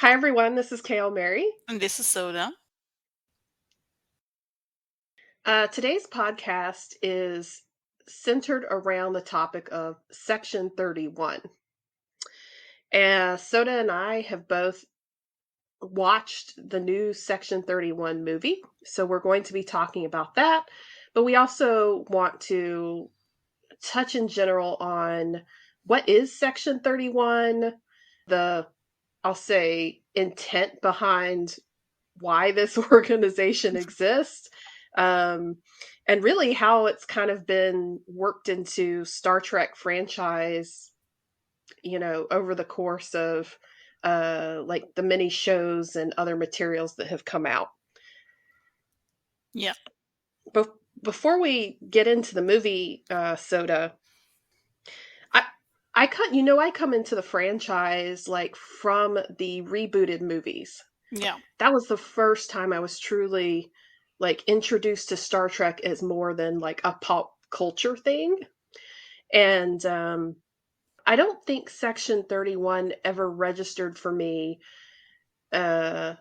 Hi, everyone. This is KLMeri. And this is Soda. Today's podcast is centered around the topic of Section 31. And Soda and I have both watched the new Section 31 movie. So we're going to be talking about that. But we also want to touch in general on what is Section 31, the, I'll say, intent behind why this organization exists, um, and really how it's kind of been worked into Star Trek franchise, over the course of like the many shows and other materials that have come out. Yeah. Be- Before we get into the movie, Soda, I I come into the franchise like from the rebooted movies. Yeah. That was the first time I was truly like introduced to Star Trek as more than like a pop culture thing. And I don't think Section 31 ever registered for me uh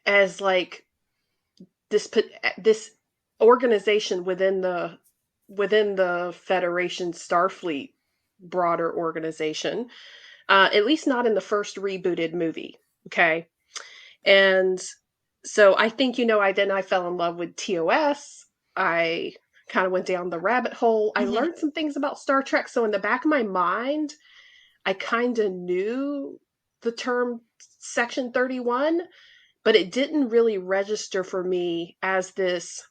as like this organization within the Federation Starfleet broader organization. At least not in the first rebooted movie. Okay. And so I think, I fell in love with TOS. I kind of went down the rabbit hole. I hmm learned some things about Star Trek. So in the back of my mind, I kind of knew the term Section 31, but it didn't really register for me as this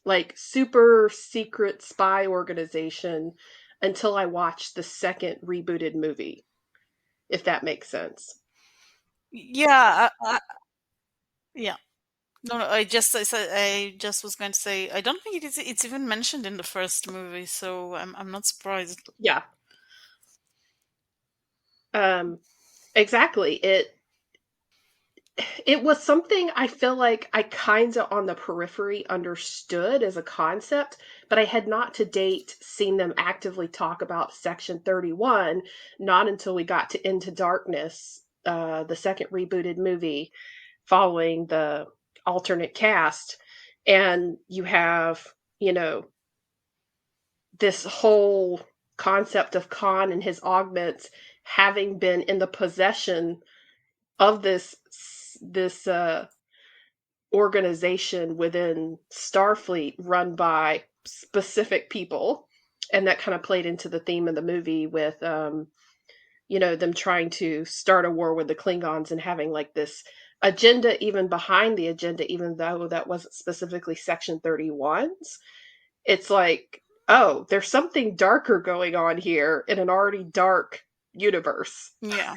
like super secret spy organization until I watched the second rebooted movie, if that makes sense. Yeah. Yeah. No, no. I just was going to say. I don't think It's even mentioned in the first movie, so I'm not surprised. Yeah. Um exactly. It was something I feel like I kind of on the periphery understood as a concept, but I had not to date seen them actively talk about Section 31, not until we got to Into Darkness, the second rebooted movie following the alternate cast. And you have, you know, this whole concept of Khan and his augments having been in the possession of this organization within Starfleet run by specific people. And that kind of played into the theme of the movie with, them trying to start a war with the Klingons and having like this agenda even behind the agenda, even though that wasn't specifically Section 31's. It's like, oh, there's something darker going on here in an already dark universe. Yeah.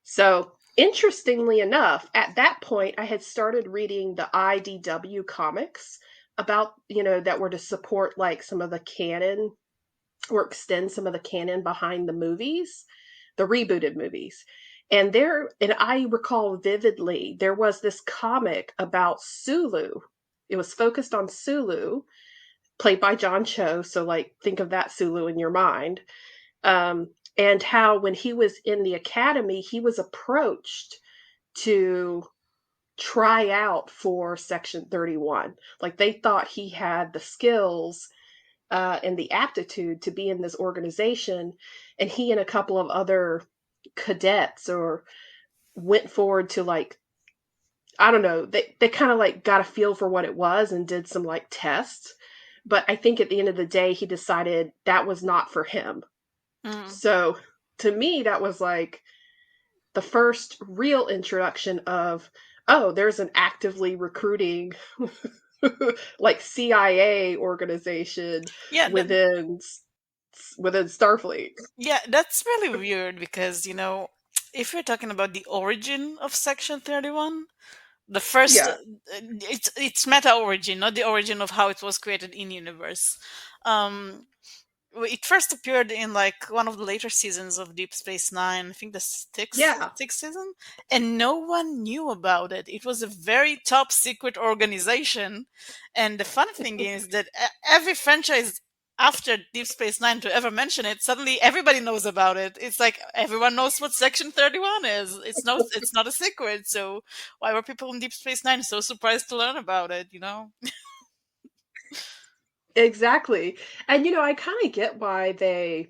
So, interestingly enough, at that point, I had started reading the IDW comics about, that were to support like some of the canon or extend some of the canon behind the movies, the rebooted movies. And I recall vividly, there was this comic about Sulu. It was focused on Sulu, played by John Cho. So, like, think of that Sulu in your mind. And how when he was in the academy, he was approached to try out for Section 31. Like they thought he had the skills and the aptitude to be in this organization. And he and a couple of other cadets or went forward to like, I don't know, they kind of like got a feel for what it was and did some like tests. But I think at the end of the day, he decided that was not for him. Mm. So to me, that was like the first real introduction of, oh, there's an actively recruiting like CIA organization Yeah. within Starfleet. Yeah. That's really weird because if you're talking about the origin of Section 31, the first Yeah. it's meta origin, not the origin of how it was created in universe. Um, it first appeared in like one of the later seasons of Deep Space Nine, I think the Yeah. sixth season, and no one knew about it. It was a very top secret organization, and the funny thing is that every franchise after Deep Space Nine to ever mention it, suddenly everybody knows about it. It's like everyone knows what Section 31 is. It's not a secret. So why were people in Deep Space Nine so surprised to learn about it? You know? Exactly. And I kind of get why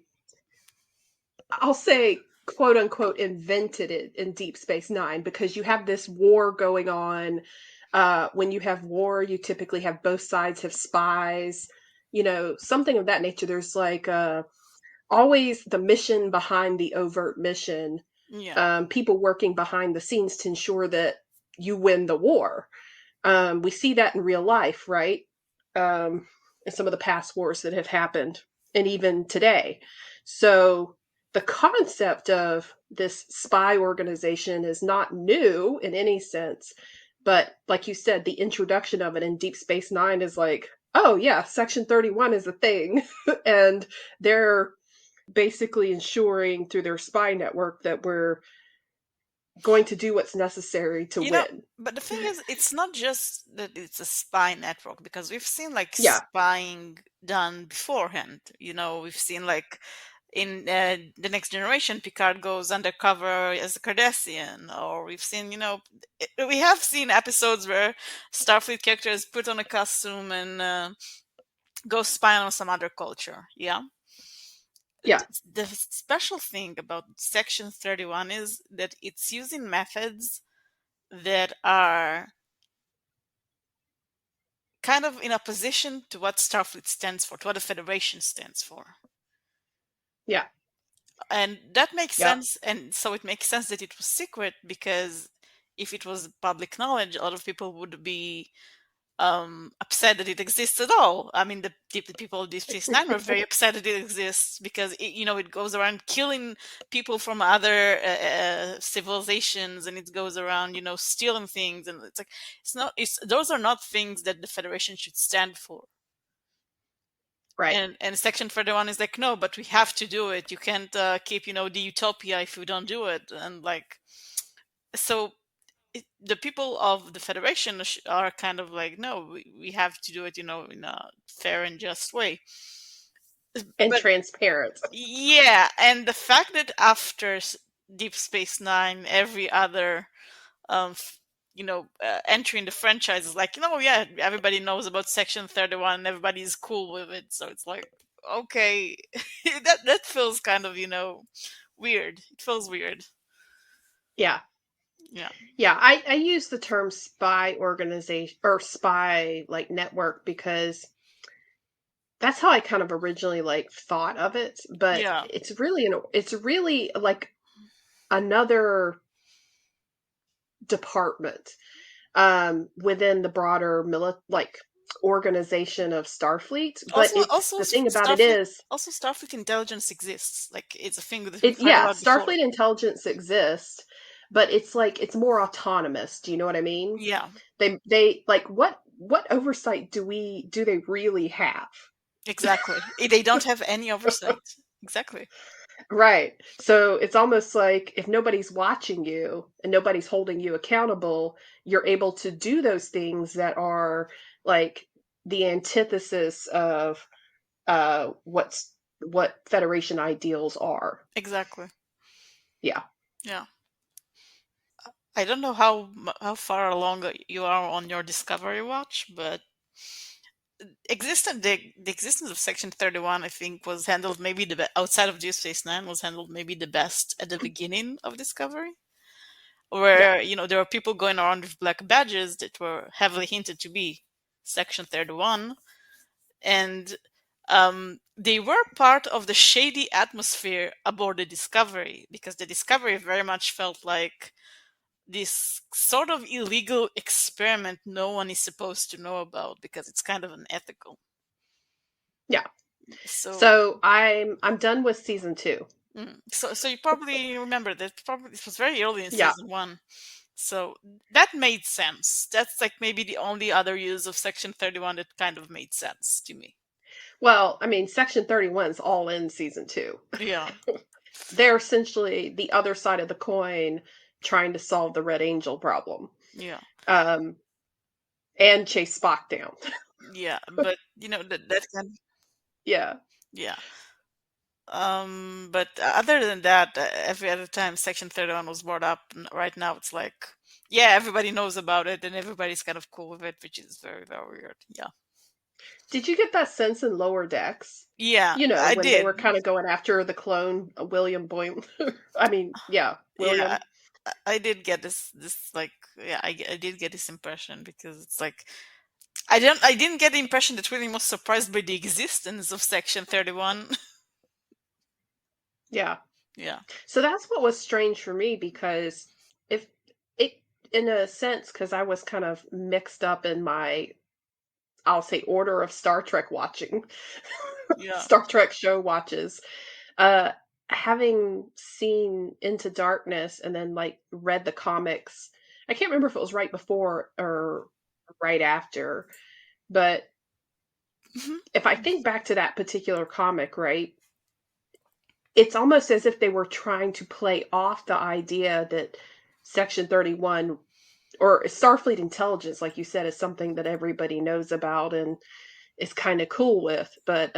I'll say, quote unquote, invented it in Deep Space Nine, because you have this war going on. When you have war, you typically have both sides have spies, something of that nature. There's like always the mission behind the overt mission, Yeah, people working behind the scenes to ensure that you win the war. We see that in real life, right? In some of the past wars that have happened, and even today. So the concept of this spy organization is not new in any sense. But like you said, the introduction of it in Deep Space Nine is like, oh, yeah, Section 31 is a thing. And they're basically ensuring through their spy network that we're going to do what's necessary to you know, win. but the thing is, it's not just that it's a spy network because we've seen like Yeah, spying done beforehand. You know, we've seen like in the Next Generation, Picard goes undercover as a Cardassian, or we've seen, we have seen episodes where Starfleet characters put on a costume and go spy on some other culture. Yeah. yeah, The special thing about Section 31 is that it's using methods that are kind of in opposition to what Starfleet stands for, to what the Federation stands for. yeah, And that makes yeah. sense. And so it makes sense that it was secret because if it was public knowledge, a lot of people would be upset that it exists at all. I mean, the people of Deep Space Nine were very upset that it exists because it goes around killing people from other civilizations, and it goes around stealing things, and it's like it's those are not things that the Federation should stand for. Right. And Section 31 is like, no, but we have to do it. You can't keep the utopia if you don't do it, and like so the people of the Federation are kind of like, no, we have to do it, in a fair and just way. And But transparent. yeah, and the fact that after Deep Space Nine, every other entry in the franchise is like, yeah, everybody knows about Section 31, and everybody's cool with it. So it's like, okay, that feels kind of weird. It feels weird. Yeah. Yeah, Yeah. I use the term spy organization or spy like network because that's how I kind of originally like thought of it. But yeah, it's really like another department within the broader like organization of Starfleet. But also it's also the thing about it Starfleet is also Starfleet intelligence exists. Like, it's a thing that we've it heard yeah, about before. Starfleet intelligence exists, but it's like it's more autonomous. Do you know what I mean? Yeah, They like what oversight do they really have? exactly. They don't have any oversight. Exactly. Right. So it's almost like if nobody's watching you and nobody's holding you accountable, you're able to do those things that are like the antithesis of what Federation ideals are. Exactly. Yeah. Yeah. I don't know how far along you are on your Discovery watch, but the existence of Section 31, I think, was handled maybe outside of Deep Space Nine, was handled maybe the best at the beginning of Discovery, Yeah. where there were people going around with black badges that were heavily hinted to be Section 31, and they were part of the shady atmosphere aboard the Discovery, because the Discovery very much felt like this sort of illegal experiment no one is supposed to know about because it's kind of unethical. Yeah. So, So I'm done with season 2. so you probably remember that probably it was very early in Yeah. season one. So that made sense. That's like maybe the only other use of Section 31 that kind of made sense to me. Well, I mean, Section 31 is all in season 2. Yeah, They're essentially the other side of the coin trying to solve the Red Angel problem. yeah, Um, and chase Spock down. yeah. But that kind. Yeah. Yeah. But other than that, every other time Section 31 was brought up, right now it's like, yeah, everybody knows about it and everybody's kind of cool with it, which is very, very weird. Yeah. Did you get that sense in Lower Decks? Yeah, You know, I when they did. were kind of going after the clone, William Boylan. I mean, yeah, Yeah, William. I did get this like, yeah, I did get this impression because it's like I didn't get the impression that William was surprised by the existence of Section 31. Yeah. Yeah. So that's what was strange for me because if it, in a sense, because I was kind of mixed up in my, I'll say, order of Star Trek watching, Yeah. Star Trek show watches. Uh, Having seen Into Darkness and then like read the comics, I can't remember if it was right before or right after, but Mhm. if I think back to that particular comic, right, it's almost as if they were trying to play off the idea that Section 31 or Starfleet intelligence, like you said, is something that everybody knows about and is kind of cool with. But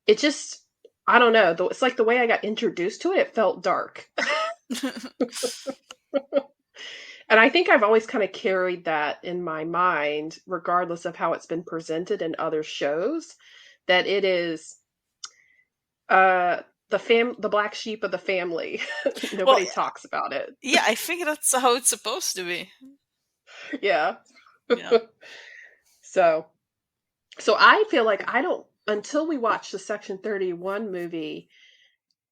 it just, I don't know. It's like the way I got introduced to it, it felt dark. And I think I've always kind of carried that in my mind, regardless of how it's been presented in other shows, that it is uh the black sheep of the family. Well, Nobody talks about it. yeah, I think that's how it's supposed to be. Yeah. Yeah. So so I feel like I don't until we watched the Section 31 movie,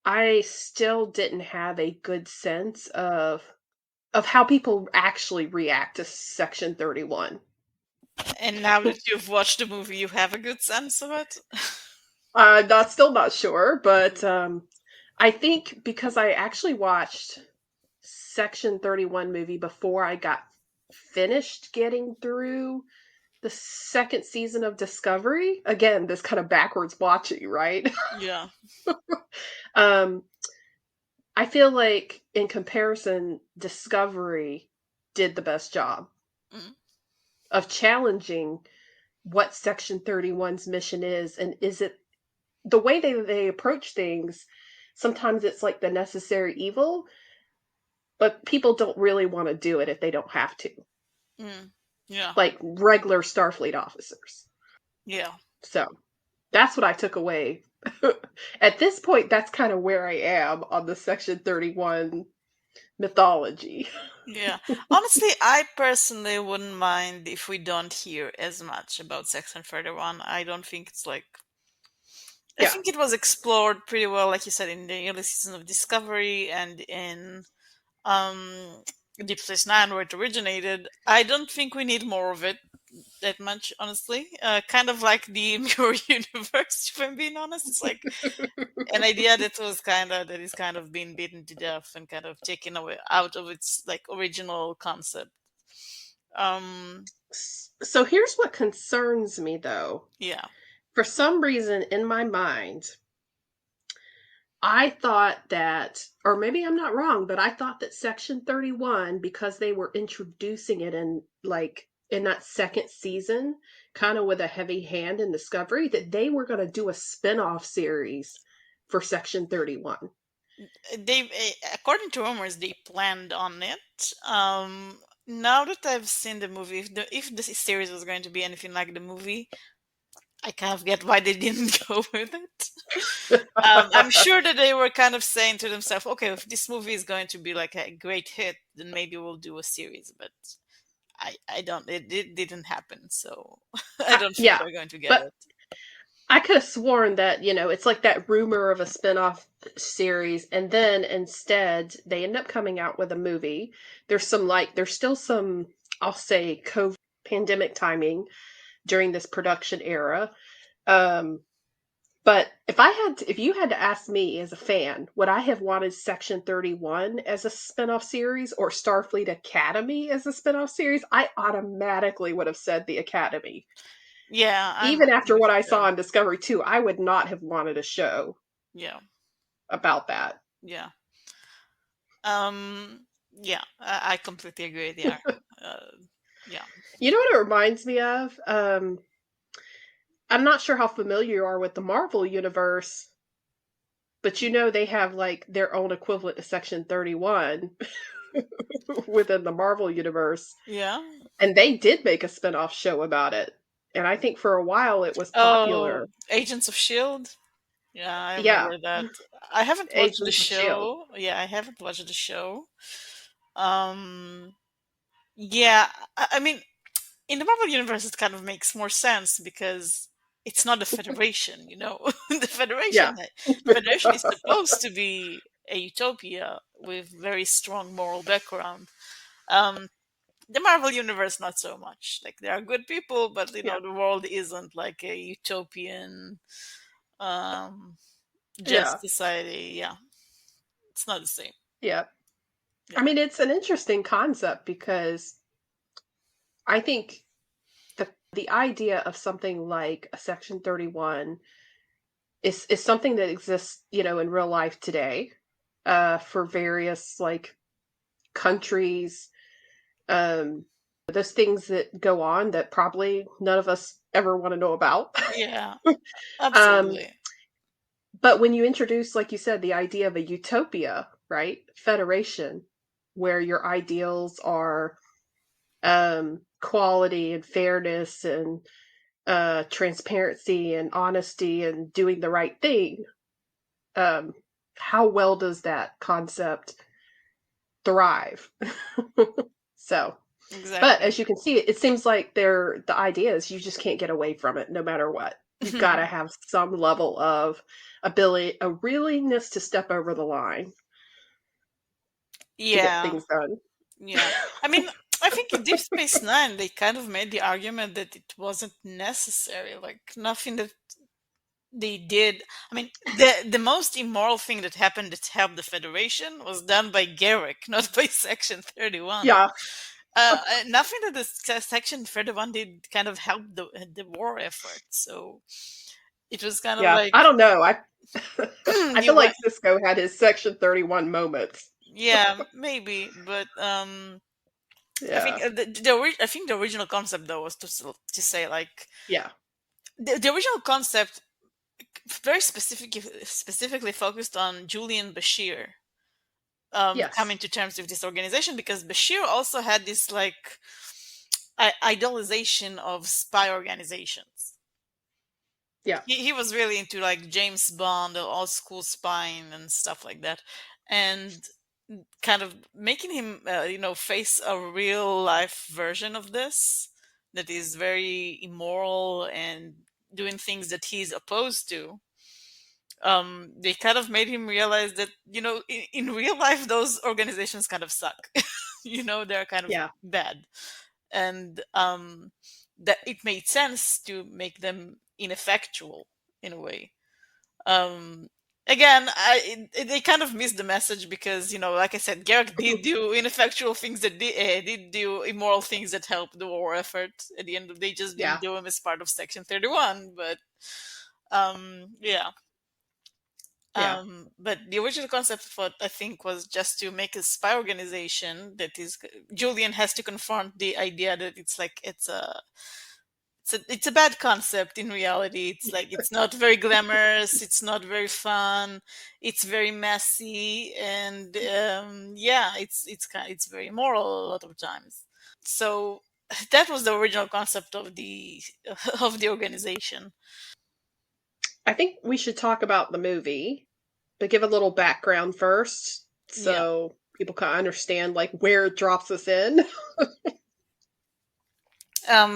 I still didn't have a good sense of how people actually react to Section 31. And now that you've watched the movie, you have a good sense of it? I'm not still not sure, but I think because I actually watched Section 31 movie before I got finished getting through the second season of Discovery. Again, this kind of backwards watching, right? Yeah. um, I feel like in comparison, Discovery did the best job Mm. of challenging what Section 31's mission is, and is it the way they approach things. Sometimes it's like the necessary evil, but people don't really want to do it if they don't have to, Mm. Yeah. like regular Starfleet officers. Yeah. So that's what I took away. At this point, that's kind of where I am on the Section 31 mythology. Yeah. Honestly, I personally wouldn't mind if we don't hear as much about Section 31. I don't think it's like I Yeah. think it was explored pretty well, like you said, in the early seasons of Discovery and in Deep Space Nine, where it originated. I don't think we need more of it that much, honestly. Kind of like the Mirror Universe, if I'm being honest. It's like an idea that is kind of being beaten to death and kind of taken away out of its like original concept. Um, So here's what concerns me though. yeah, For some reason in my mind, I thought that, or maybe I'm not wrong, but I thought that Section 31, because they were introducing it in like in that second season, kind of with a heavy hand in Discovery, that they were going to do a spin-off series for Section 31. according to rumors, they planned on it. Now that I've seen the movie, if the series was going to be anything like the movie, I kind of get why they didn't go with it. I'm sure that they were kind of saying to themselves, okay, if this movie is going to be like a great hit, then maybe we'll do a series. But I don't, it didn't happen. So I don't think Yeah, we're going to get but it. I could have sworn that, it's like that rumor of a spin-off series, and then instead they end up coming out with a movie. There's still some, I'll say, COVID pandemic timing during this production era. Um, but if you had to ask me as a fan, would I have wanted Section 31 as a spinoff series or Starfleet Academy as a spinoff series? I automatically would have said the Academy. Yeah, Even I'm after with what I you saw there. on Discovery 2, I would not have wanted a show Yeah, about that. yeah. Um, yeah, I completely agree there. Uh, yeah. You know what it reminds me of? I'm not sure how familiar you are with the Marvel universe, but they have like their own equivalent to Section 31 within the Marvel universe. Yeah. And they did make a spin-off show about it. And I think for a while it was Oh, popular. Agents of Shield. Yeah, I Yeah, remember that. I haven't watched the Agents of Shield. show. Yeah, I haven't watched the show. Um, yeah, I mean, in the Marvel universe, it kind of makes more sense because it's not the Federation, you know. The Yeah. Federation is supposed to be a utopia with very strong moral background. Um, the Marvel universe, not so much. Like there are good people, but Yeah. the world isn't like a utopian, um, Yeah. just society. Yeah, it's not the same. Yeah. I Yeah, mean, it's an interesting concept because I think the idea of something like a Section 31 is something that exists, in real life today, for various like countries, those things that go on that probably none of us ever want to know about. yeah, um, absolutely. but when you introduce, like you said, the idea of a utopia, right? Federation, where your ideals are quality and fairness and transparency and honesty and doing the right thing, um, how well does that concept thrive? So, but Exactly. as you can see, it seems like the idea is you just can't get away from it no matter what. You've got to have some level of ability, a willingness to step over the line to get Yeah, things done. yeah. I mean, I think in Deep Space Nine, they kind of made the argument that it wasn't necessary. Like nothing that they did. I mean, the most immoral thing that happened that helped the Federation was done by Garrick, not by Section 31. Yeah, Nothing that the Section 31 did kind of helped the war effort. So it was kind of yeah. like I don't know. I I you feel like went, Cisco had his Section 31 moments. yeah, maybe, but Yeah, I think the original concept though was to say like yeah, the original concept very specifically focused on Julian Bashir coming yes, to terms with this organization because Bashir also had this like idealization of spy organizations. yeah, He was really into like James Bond, the old school spying and stuff like that, and kind of making him, face a real life version of this that is very immoral and doing things that he's opposed to. They kind of made him realize that in real life those organizations kind of suck. They're kind of yeah, bad, and that it made sense to make them ineffectual in a way. um Again, they kind of missed the message because like I said, Garrick did do ineffectual things that did do immoral things that helped the war effort. At the end of the day, just didn't yeah, do them as part of Section 31. But yeah. yeah, But the original concept of what I think was just to make a spy organization that is Julian has to confront the idea that it's a bad concept in reality. It's like it's not very glamorous, it's not very fun, it's very messy, and yeah, it's very immoral a lot of times. So that was the original concept of the of the organization. I think we should talk about the movie, but give a little background first Yeah. so people can understand like where it drops us in.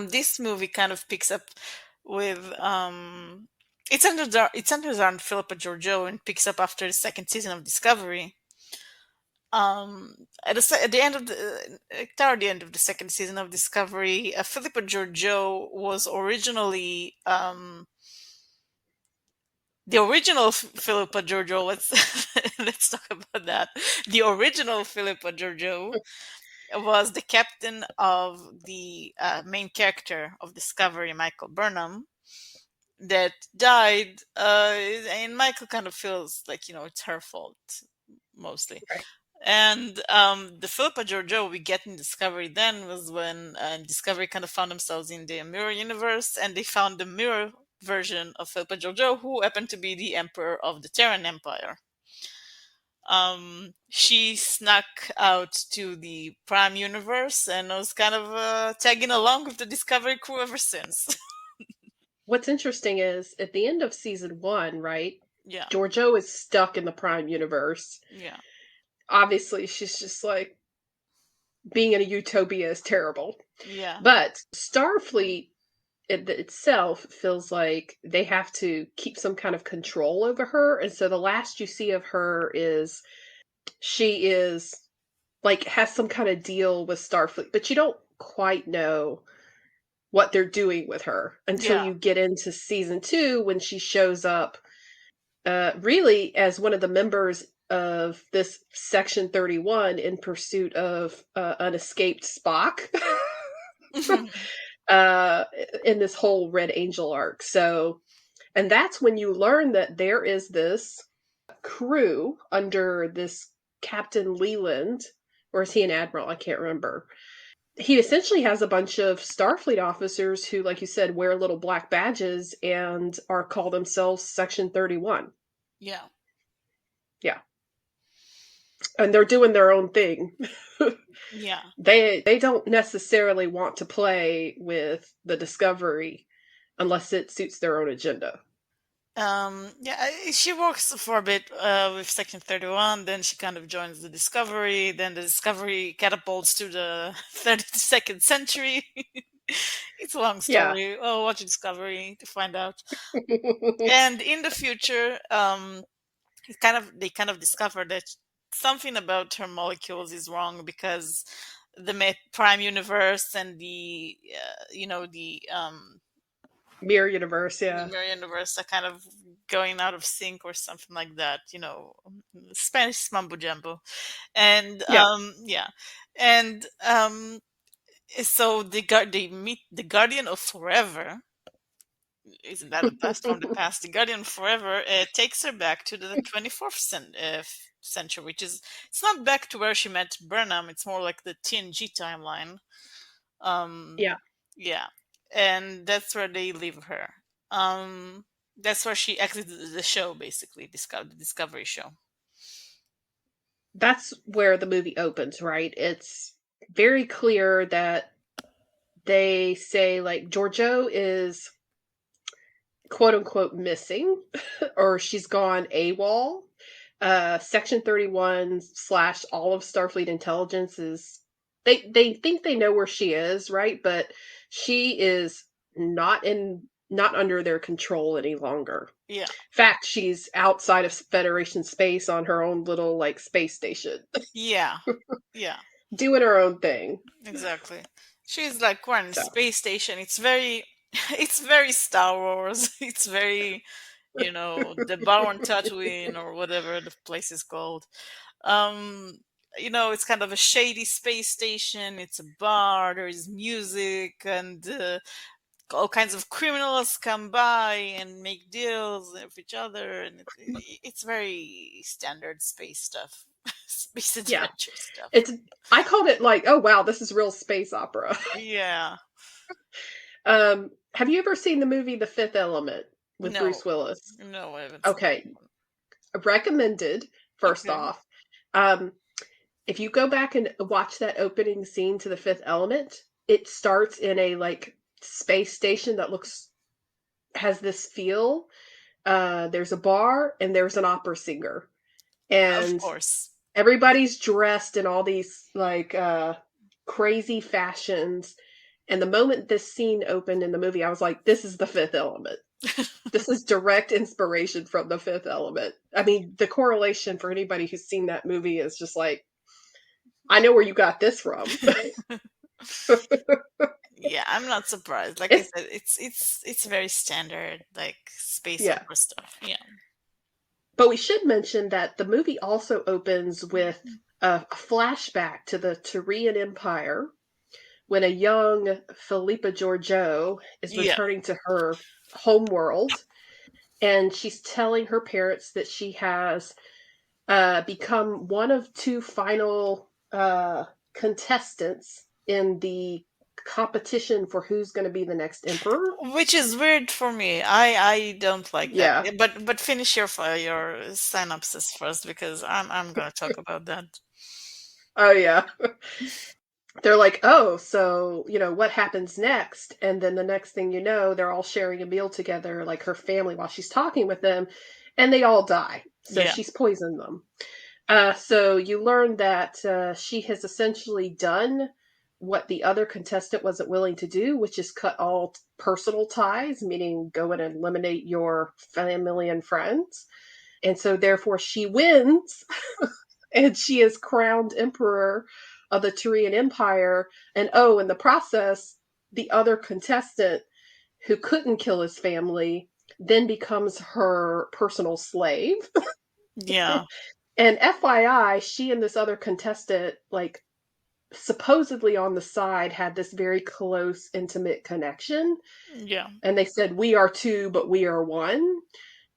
This movie kind of picks up with it centers on Philippa Georgiou and picks up after the second season of Discovery. At the end of toward the end of the second season of Discovery, Philippa Georgiou was originally the original Philippa Georgiou. Let's talk about that. The original Philippa Georgiou was the captain of the main character of Discovery, Michael Burnham, that died. And Michael kind of feels like it's her fault mostly. Right. And the Philippa Georgiou we get in Discovery then was when Discovery kind of found themselves in the mirror universe, and they found the mirror version of Philippa Georgiou, who happened to be the emperor of the Terran Empire. She snuck out to the Prime Universe and was kind of tagging along with the Discovery crew ever since. What's interesting is at the end of season one, right? Yeah, Georgiou is stuck in the Prime universe. yeah, Obviously, she's just like being in a utopia is terrible. yeah, But Starfleet itself feels like they have to keep some kind of control over her. And so the last you see of her is she is like has some kind of deal with Starfleet, but you don't quite know what they're doing with her until yeah. you get into season two when she shows up really as one of the members of this Section 31 in pursuit of an escaped Spock uh, in this whole Red Angel arc. So, and that's when you learn that there is this crew under this Captain Leland, or is he an admiral? I can't remember. He essentially has a bunch of Starfleet officers who, like you said, wear little black badges and are call themselves Section 31. Yeah. Yeah. And they're doing their own thing. Yeah. They don't necessarily want to play with the Discovery unless it suits their own agenda. Yeah, she works for a bit with Section 31, then she kind of joins the Discovery, then the Discovery catapults to the 32nd century. It's a long Yeah. story. Oh, watch Discovery to find out. And in the future, they kind of discover that something about her molecules is wrong because the Prime Universe and the Mirror universe, the yeah. Mirror Universe are kind of going out of sync or something like that. Spanish mumbo jumbo, and Yeah. yeah, and so they meet the Guardian of Forever. Isn't that a blast from the past? The Guardian of Forever takes her back to the 24th century, which is it's not back to where she met Burnham. It's more like the TNG timeline. Um, Yeah. yeah, and that's where they leave her. Um, that's where she exited the show, basically, the Discovery show. That's where the movie opens, right? It's very clear that they say like Giorgio is quote unquote missing or she's gone AWOL. Section 31 slash all of Starfleet intelligence is they think they know where she is, right? But she is not under their control any longer. Yeah, In fact, she's outside of Federation space on her own little like space station, yeah, yeah, doing her own thing. exactly. She's like we're in a So space station. It's very, it's very Star Wars. It's very, the bar on Tatooine or whatever the place is called. Um, it's kind of a shady space station. It's a bar. There is music, and all kinds of criminals come by and make deals with each other, and it's very standard space stuff, space yeah, adventure stuff. it's I called it like, oh wow, this is real space opera. Yeah. Have you ever seen the movie The Fifth Element with No, Bruce Willis? no, I haven't seen Okay, recommended. that. First Okay. off, um, if you go back and watch that opening scene to The Fifth Element, it starts in a like space station that looks has this feel. There's a bar and there's an opera singer, Of and course. everybody's dressed in all these like crazy fashions. And the moment this scene opened in the movie, I was like, this is The Fifth Element. This is direct inspiration from The Fifth Element. I mean, the correlation for anybody who's seen that movie is just like, I know where you got this from. Yeah, I'm not surprised. Like I It's said, it's very standard, like space yeah. opera stuff. Yeah. But we should mention that the movie also opens with a flashback to the Tyrian Empire when a young Philippa Georgiou is Yeah. returning to her homeworld, and she's telling her parents that she has become one of two final contestants in the competition for who's going to be the next emperor. Which is weird for me. I don't like that. Yeah. But finish your synopsis first because I'm gonna talk about that. Oh yeah. They're like, oh, so, what happens next? And then the next thing you know, they're all sharing a meal together, like her family, while she's talking with them, and they all die. So Yeah, she's poisoned them. So you learn that she has essentially done what the other contestant wasn't willing to do, which is cut all personal ties, meaning go in and eliminate your family and friends. And so therefore she wins and she is crowned emperor of the Tyrian Empire. And oh, in the process, the other contestant who couldn't kill his family then becomes her personal slave. yeah, And FYI, she and this other contestant, like, supposedly on the side, had this very close, intimate connection. yeah. And they said, we are two, but we are one.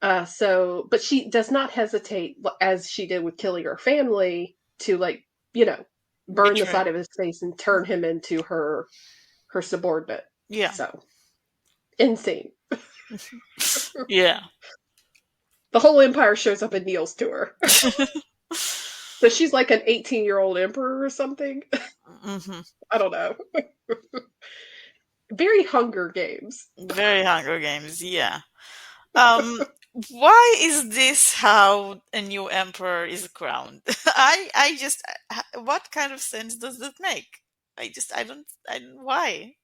But she does not hesitate, as she did with killing her family, to, like, you know, burn the Betray. side of his face and turn him into her subordinate. Yeah, So insane. yeah. The whole empire shows up and kneels to her. So she's like an 18-year-old emperor or something. hmm I don't know. Very Hunger Games. Very Hunger Games. Yeah. Um, why is this how a new emperor is crowned? I just, what kind of sense does that make? Why?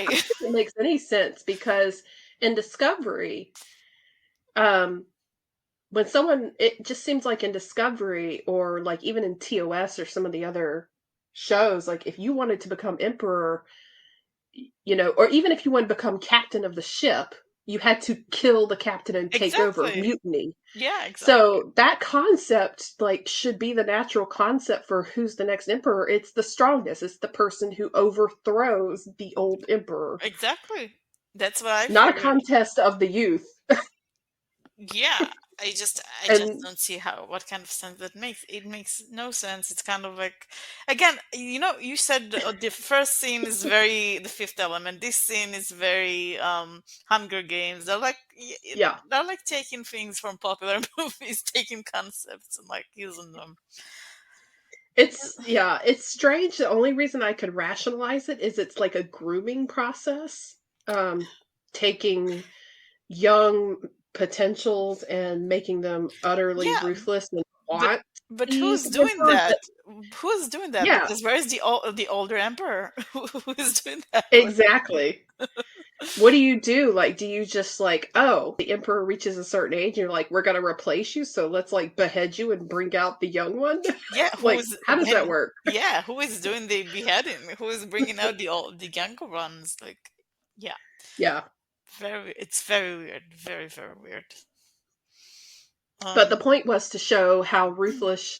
I Why? don't think it makes any sense because in Discovery, um, when someone, it just seems like in Discovery or like even in TOS or some of the other shows, like if you wanted to become emperor, or even if you wanted to become captain of the ship, you had to kill the captain and take over, Exactly. mutiny. Yeah, exactly. So that concept, like, should be the natural concept for who's the next emperor. It's the strongest. It's the person who overthrows the old emperor, Exactly. That's what I not a figured. contest of the youth. Yeah, I just And don't see how what kind of sense that makes. It makes no sense. It's kind of like again, you said the first scene is very The Fifth Element. This scene is very Hunger Games. yeah, They're like taking things from popular movies, taking concepts and like using them. it's strange. The only reason I could rationalize it is it's like a grooming process, taking young potentials and making them utterly Yeah, ruthless and but want to but use who's the doing emperor. that? But Who's doing that? yeah, Because where is the older emperor? Who is doing that? exactly. What do you do? Like, do you just like, oh, the emperor reaches a certain age and you're like, we're gonna replace you, so let's like behead you and bring out the young one? Yeah, Like, how does that work? who is doing the beheading? Who is bringing out the younger ones? Like, yeah, Yeah. it's very weird, very very weird. But the Um, point was to show how ruthless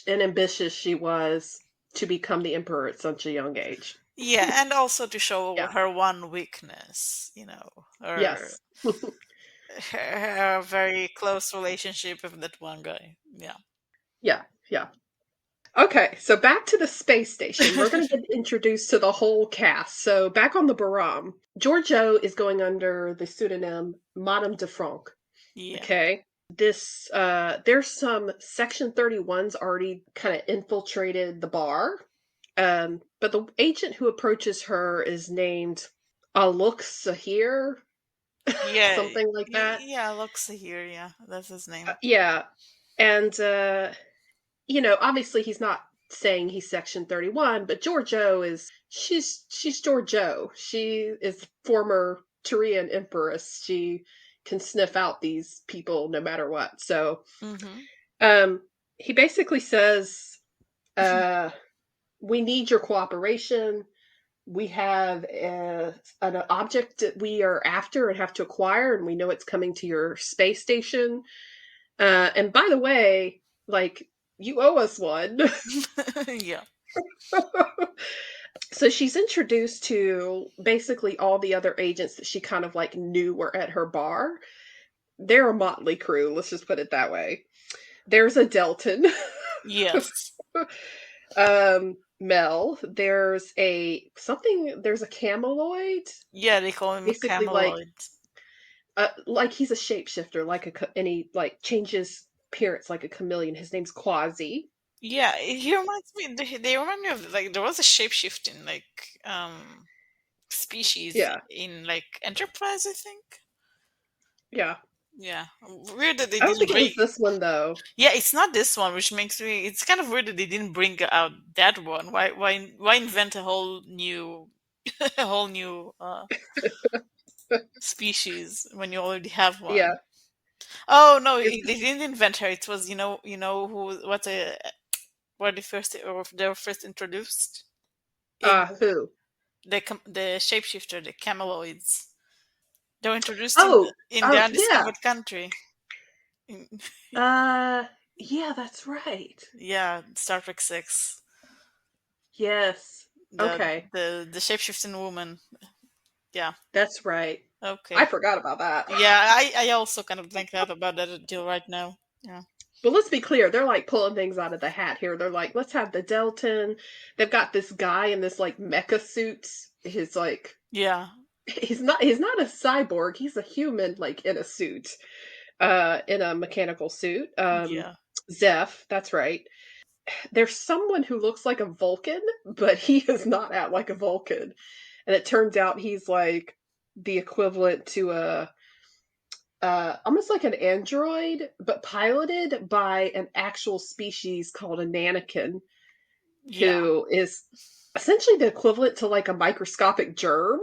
and ambitious she was to become the emperor at such a young age. yeah, and also to show Yeah. her one weakness, Yes. her very close relationship with that one guy. Yeah, Yeah. Yeah. Okay, so back to the space station. We're going to get introduced to the whole cast. So back on the Baram, Giorgio is going under the pseudonym Madame de Franck. yeah, Okay. There's some Section 31s already kind of infiltrated the bar. But the agent who approaches her is named Aluk Sahir, yeah, something like that. yeah. Looks here, yeah, that's his name. Yeah. And, obviously he's not saying he's Section 31, but Giorgio she's Giorgio. She is former Tyrian empress. She can sniff out these people no matter what. So, Mm-hmm. um, he basically says, uh, we need your cooperation. We have an object that we are after and have to acquire, and we know it's coming to your space station. And by the way, like, you owe us one. Yeah, So she's introduced to basically all the other agents that she kind of like knew were at her bar. They're a motley crew, let's just put it that way. There's a Delton. yes, um, Mel. There's a something. There's a cameloid. Yeah, they call him Basically, Cameloid. like he's a shapeshifter, and he like changes appearance like a chameleon. His name's Quasi. Yeah, he reminds me. They remind me of like there was a shapeshifting species Yeah, in like Enterprise, I think. yeah. Yeah, weird that they I don't didn't think it bring. was this one though. Yeah, it's not this one, which makes me. It's kind of weird that they didn't bring out that one. Why invent a whole new, a whole new species when you already have Yeah. one? Oh no, Is they didn't invent her. It was who what a where they were first introduced in who? the shapeshifter, the cameloids. They were introduced Oh, in the oh yeah. undiscovered country. In, Uh, yeah, that's right. yeah, Star Trek 6. Yes. The Okay, the shapeshifting woman. Yeah. that's right. I Okay. forgot about that. Yeah, I also kind of blanked out about that deal right now. Yeah. But let's be clear, they're like pulling things out of the hat here. They're like, let's have the Delton. They've got this guy in this like mecha suit. His like Yeah. he's not a cyborg. He's a human like in a suit. In a mechanical suit. Yeah. Zeph, that's right. There's someone who looks like a Vulcan, but he is not at like a Vulcan. And it turns out he's like the equivalent to a almost like an android, but piloted by an actual species called a Nanakin, Yeah. who is essentially the equivalent to like a microscopic germ.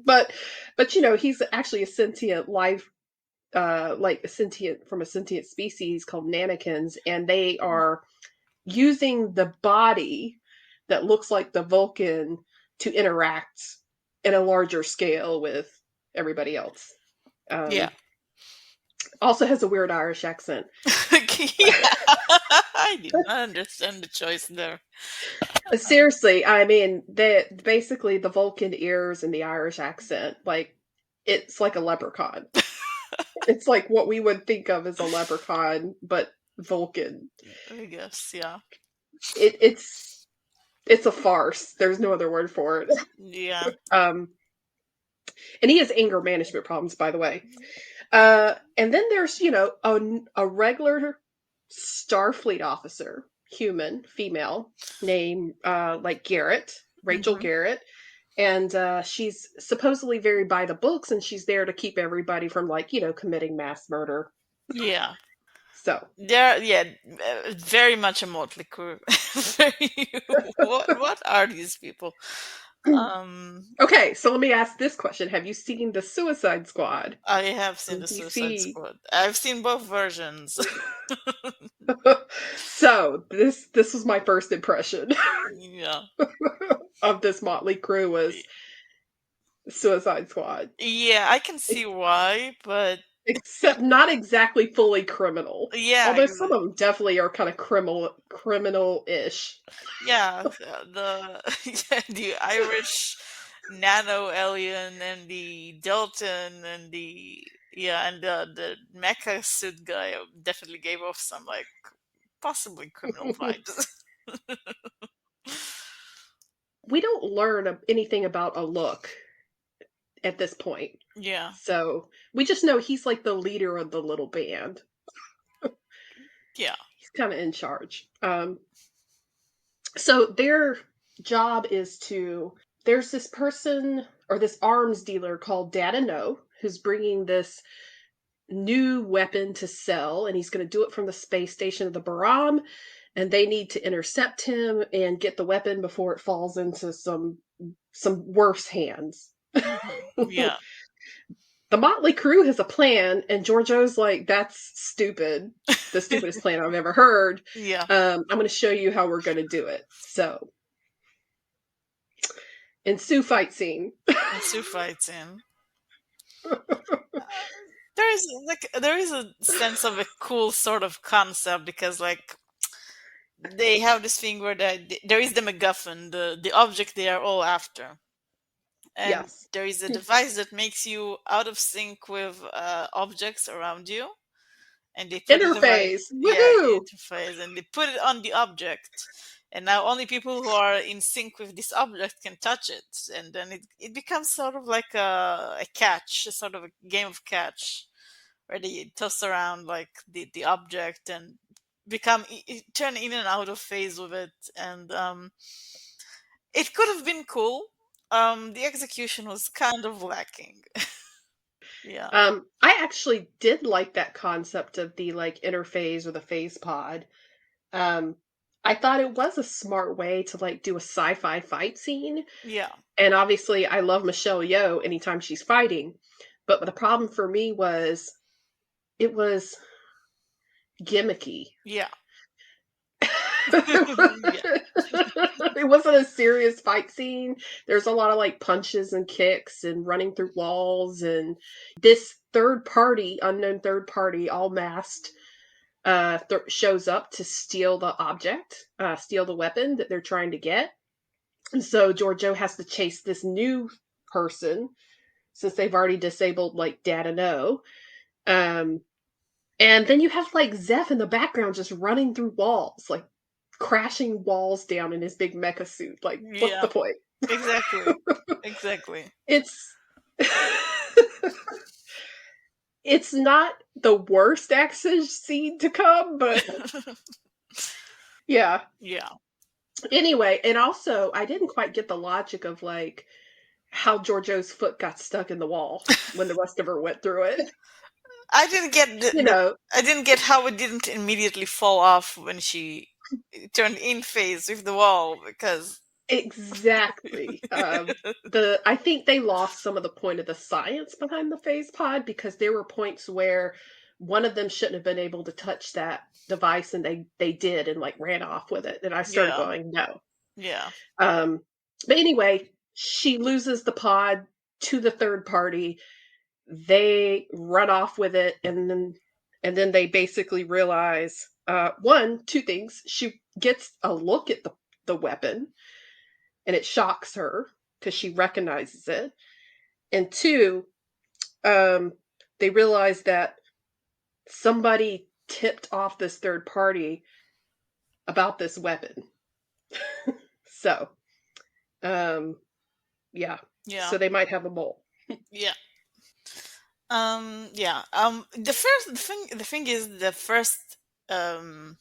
but he's actually a sentient life, like a sentient from a sentient species called nannikins, and they are using the body that looks like the Vulcan to interact in a larger scale with everybody else. Yeah. Um, Also has a weird Irish accent. Yeah. I did not understand the choice there. Seriously, I mean, basically the Vulcan ears and the Irish accent, like it's like a leprechaun. It's like what we would think of as a leprechaun, but Vulcan. I guess, yeah. It's a farce. There's no other word for it. Yeah. Um, and he has anger management problems, by the way. And then there's a regular Starfleet officer, human, female, named like Garrett, Rachel Hmm. Garrett, and she's supposedly very by the books, and she's there to keep everybody from like committing mass murder. Yeah. So They're yeah, very much a motley crew. What are these people? Um, okay, so let me ask this question: have you seen the Suicide Squad I have seen from the Suicide DC? Squad. I've seen both versions. So this was my first impression Yeah. of this motley crew was Suicide Squad. Yeah, I can see why, but Except not exactly fully criminal. yeah, Although some of them definitely are kind of criminal-ish. yeah, the yeah, the Irish nano alien and the Delton and the yeah and the mecha suit guy definitely gave off some like possibly criminal vibes. We don't learn anything about a look at this point. Yeah, So we just know he's like the leader of the little band. yeah, He's kind of in charge. So their job is there's this person or this arms dealer called Data No who's bringing this new weapon to sell, and he's going to do it from the space station of the Baram, and they need to intercept him and get the weapon before it falls into some worse hands. hmm, yeah, The Motley Crew has a plan, and Giorgio's like, "That's stupid. The stupidest plan I've ever heard. yeah. I'm going to show you how we're going to do it." So, ensue fight scene. And Sue fights in. There is there is a sense of a cool sort of concept because like they have this thing where there is the MacGuffin, the object they are all after, and Yes. there is a device that makes you out of sync with objects around you, and they put the device, Interface. yeah, Woohoo! interface, and they put it on the object, and now only people who are in sync with this object can touch it, and then it becomes sort of like a catch, a sort of a game of catch, where they toss around like the object and turn in and out of phase with it, and it could have been cool. The execution was kind of lacking. Yeah, I actually did like that concept of the like interphase or the phase pod. Um, I thought it was a smart way to like do a sci-fi fight scene. yeah, And obviously I love Michelle Yeoh anytime she's fighting. But the problem for me was it was gimmicky. yeah. Yeah, It wasn't a serious fight scene. There's a lot of like punches and kicks and running through walls, and this third party, unknown third party, all masked, shows up to steal the object, steal the weapon that they're trying to get. And so Giorgio has to chase this new person since they've already disabled like Data No. Um, and then you have like Zeph in the background just running through walls, like crashing walls down in his big mecha suit. Like, what's yeah, the point? exactly, exactly. It's it's not the worst action scene to come, but yeah. Yeah. Anyway, and also I didn't quite get the logic of like how Giorgio's foot got stuck in the wall when the rest of her went through it. I didn't get You know, I didn't get how it didn't immediately fall off when she turned in phase with the wall, because exactly. The I think they lost some of the point of the science behind the phase pod because there were points where one of them shouldn't have been able to touch that device and they did and like ran off with it. And I started yeah, going, no. yeah, Um, but anyway, she loses the pod to the third party. They run off with it, and then they basically realize one, two things. She gets a look at the weapon, and it shocks her because she recognizes it. And two, um, they realize that somebody tipped off this third party about this weapon. So, um, yeah. yeah, So they might have a mole. yeah. Yeah. The thing is, the first um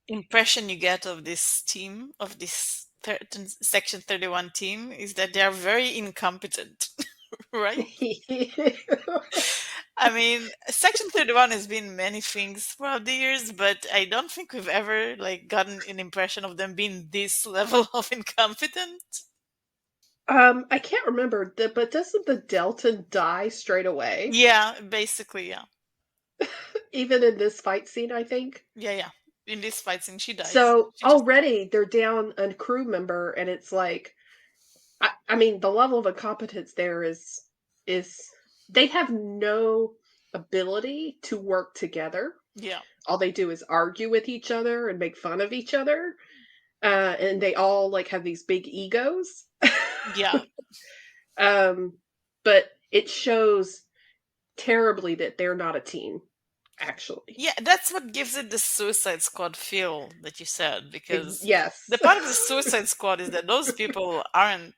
impression you get of this team, of this Section 31 team, is that they are very incompetent, right? I mean, Section 31 has been many things throughout the years, but I don't think we've ever like gotten an impression of them being this level of incompetent. I can't remember, but doesn't the Delta die straight away? Yeah, basically, yeah. Even in this fight scene, I think. Yeah, yeah. In this fight scene, she dies. So She just already they're down a crew member, and it's like, I mean, the level of incompetence there is they have no ability to work together. yeah. All they do is argue with each other and make fun of each other, and they all like have these big egos. Yeah. um, but it shows terribly that they're not a team, actually. Yeah, that's what gives it the Suicide Squad feel that you said, because Yes. the part of the Suicide Squad is that those people aren't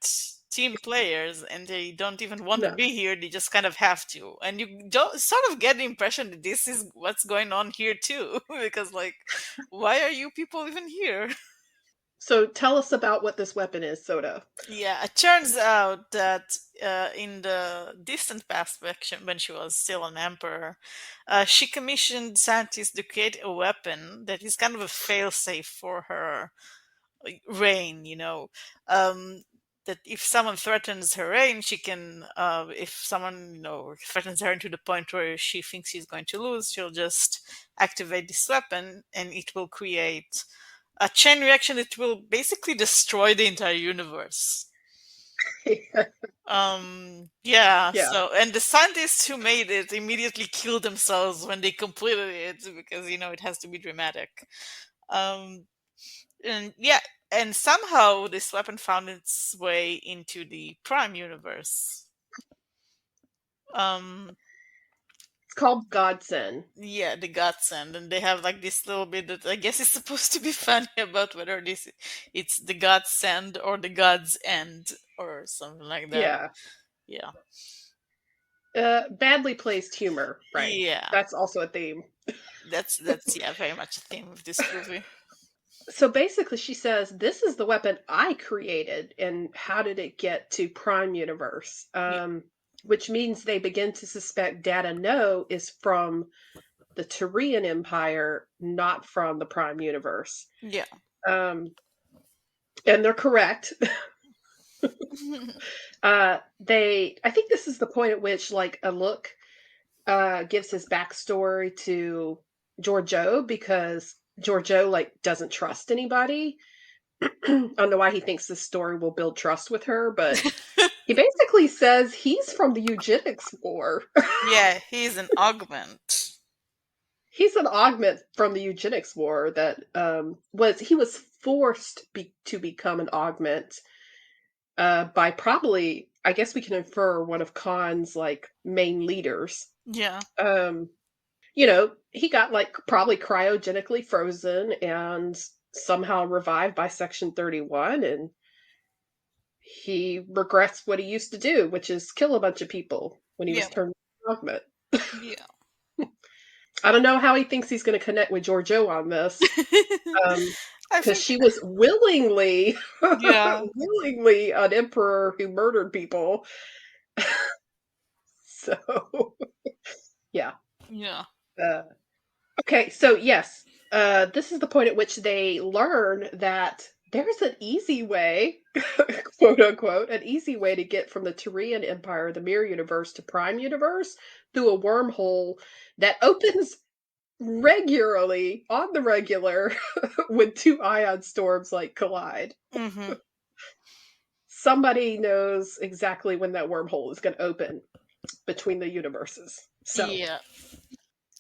team players and they don't even want to No. be here, they just kind of have to. And you don't sort of get the impression that this is what's going on here too, because like, why are you people even here? So tell us about what this weapon is, Soda. Yeah, it turns out that in the distant past, when she was still an emperor, she commissioned scientists to create a weapon that is kind of a failsafe for her reign. That if someone threatens her reign, she can. If someone threatens her to the point where she thinks she's going to lose, she'll just activate this weapon, and it will create a chain reaction that will basically destroy the entire universe. Yeah, Yeah. so and the scientists who made it immediately killed themselves when they completed it, because it has to be dramatic. Um and yeah, and somehow this weapon found its way into the Prime universe. Um called Godsend. Yeah, the godsend, and they have like this little bit that I guess is supposed to be funny about whether this it's the godsend or the god's end or something like that. Yeah. Yeah. Badly placed humor, right? Yeah. That's also a theme. That's yeah, very much a theme of this movie. So basically, she says, "This is the weapon I created, and how did it get to Prime Universe?" Yeah. Which means they begin to suspect Data No is from the Tyrian Empire, not from the Prime Universe. Yeah. Um, and they're correct. I think this is the point at which, like, a look gives his backstory to Giorgio because Giorgio like doesn't trust anybody. I don't know why he thinks this story will build trust with her, but he basically says he's from the eugenics war. Yeah, he's an augment. He's an augment from the eugenics war that was forced to become an augment by probably, I guess we can infer, one of Khan's like main leaders. Yeah. Um, he got like probably cryogenically frozen and somehow revived by Section 31, and he regrets what he used to do, which is kill a bunch of people when he Yeah. was turned into an augment. Yeah. I don't know how he thinks he's going to connect with Giorgio on this, I because think she was willingly, yeah. willingly an emperor who murdered people. So, yeah. Yeah. Uh, okay, so yes, this is the point at which they learn that there's an easy way, quote unquote, an easy way to get from the Tyrian Empire, the Mirror Universe, to Prime Universe through a wormhole that opens regularly on the regular when two ion storms like collide. Mm-hmm. Somebody knows exactly when that wormhole is going to open between the universes. So, Yeah.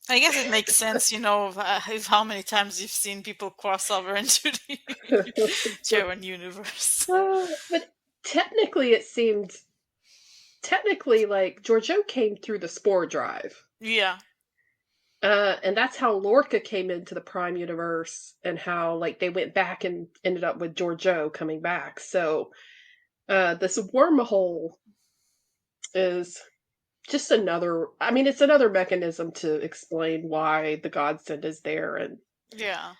I guess it makes sense, of how many times you've seen people cross over into the German universe. but technically, it seemed like Giorgio came through the spore drive. Yeah. And that's how Lorca came into the Prime Universe, and how like they went back and ended up with Giorgio coming back. So this wormhole is just another. I mean, it's another mechanism to explain why the Godsend is there and Yeah.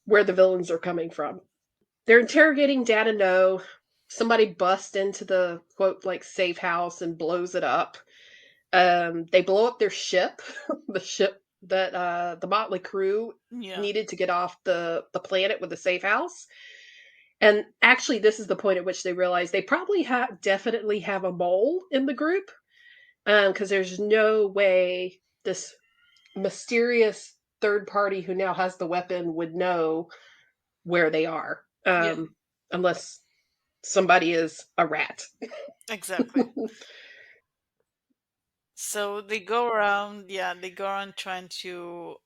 where the villains are coming from. They're interrogating Data No. Somebody busts into the quote like safe house and blows it up. They blow up their ship, the ship that the Motley Crew Yeah. needed to get off the planet with the safe house. And actually, this is the point at which they realize they probably definitely have a mole in the group, because there's no way this mysterious third party who now has the weapon would know where they are, Yeah. unless somebody is a rat. Exactly. So they go around, yeah, they go around trying to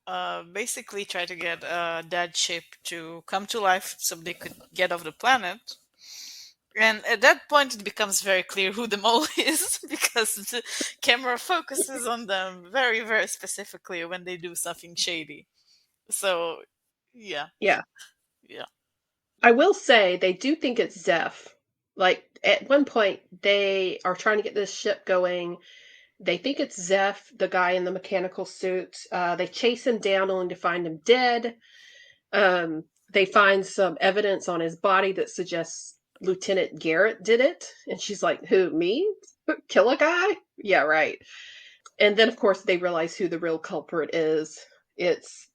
basically try to get a dead ship to come to life so they could get off the planet. And at that point, it becomes very clear who the mole is because the camera focuses on them very, very specifically when they do something shady. So, yeah, Yeah. yeah, I will say they do think it's Zeph. Like at one point, they are trying to get this ship going. They think it's Zeph, the guy in the mechanical suit. They chase him down only to find him dead. They find some evidence on his body that suggests Lieutenant Garrett did it. And she's like, "Who, me? Kill a guy? Yeah, right." And then, of course, they realize who the real culprit is. It's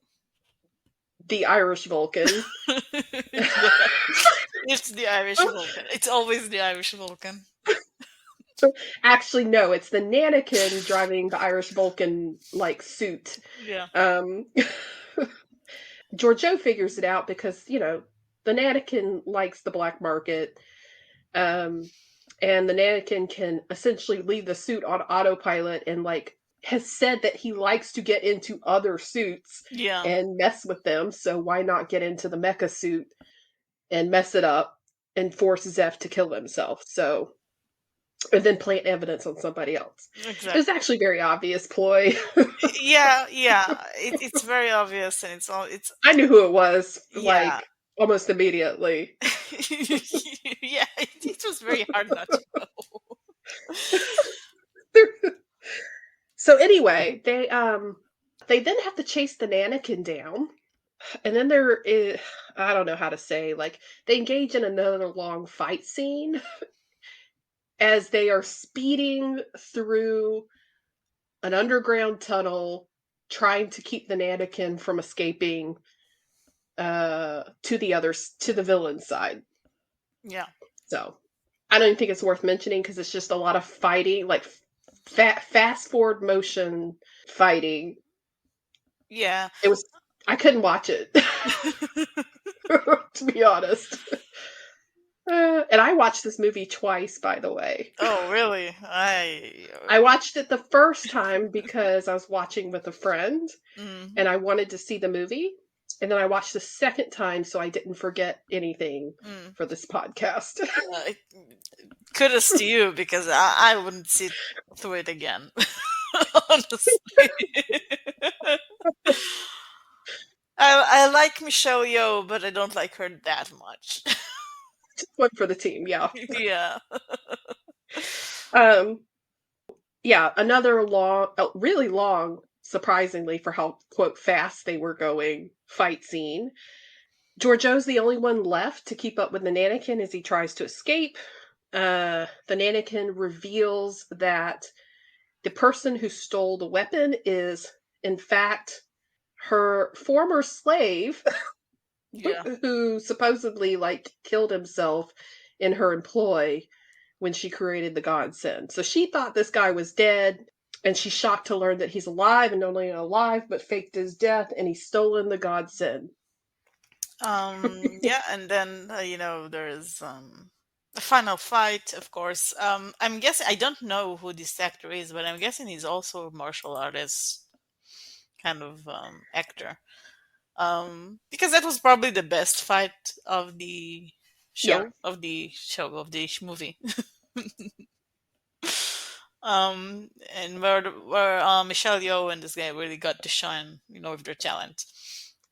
the Irish Vulcan. yeah. It's the Irish Vulcan. It's always the Irish Vulcan. Actually, no, it's the Nannikin driving the Irish Vulcan like suit. Yeah, Um, Giorgio figures it out because the Nannikin likes the black market, um, and the Nannikin can essentially leave the suit on autopilot and like has said that he likes to get into other suits yeah, and mess with them. So why not get into the mecha suit and mess it up and force Zeph to kill himself? So and then plant evidence on somebody else. It was Exactly. actually a very obvious ploy. Yeah, yeah. It's very obvious, and it's I knew who it was, yeah. like, almost immediately. Yeah, it was very hard not to know. So anyway, they then have to chase the mannequin down, and then I don't know how to say, like, they engage in another long fight scene as they are speeding through an underground tunnel trying to keep the mannequin from escaping to the villain side. Yeah. So I don't even think it's worth mentioning because it's just a lot of fighting, like fast forward motion fighting. Yeah. It was I couldn't watch it to be honest. And I watched this movie twice, by the way. Oh, really? I watched it the first time because I was watching with a friend Mm, and I wanted to see the movie. And then I watched the second time so I didn't forget anything mm. for this podcast. Uh, Kudos to you because I wouldn't sit through it again. Honestly. I like Michelle Yeoh, but I don't like her that much. Just one for the team, yeah. Yeah. Um, yeah, another really long, surprisingly, for how, quote, fast they were going fight scene. Giorgio's the only one left to keep up with the mannequin as he tries to escape. The mannequin reveals that the person who stole the weapon is, in fact, her former slave Yeah. who supposedly like killed himself in her employ when she created the godsend. So she thought this guy was dead, and she's shocked to learn that he's alive, and not only alive but faked his death, and he's stolen the godsend. Yeah, and then there's a final fight, of course. I'm guessing I don't know who this actor is, but I'm guessing he's also a martial artist kind of actor. Because that was probably the best fight of the Yeah, movie. And where Michelle Yeoh and this guy really got to shine, with their talent.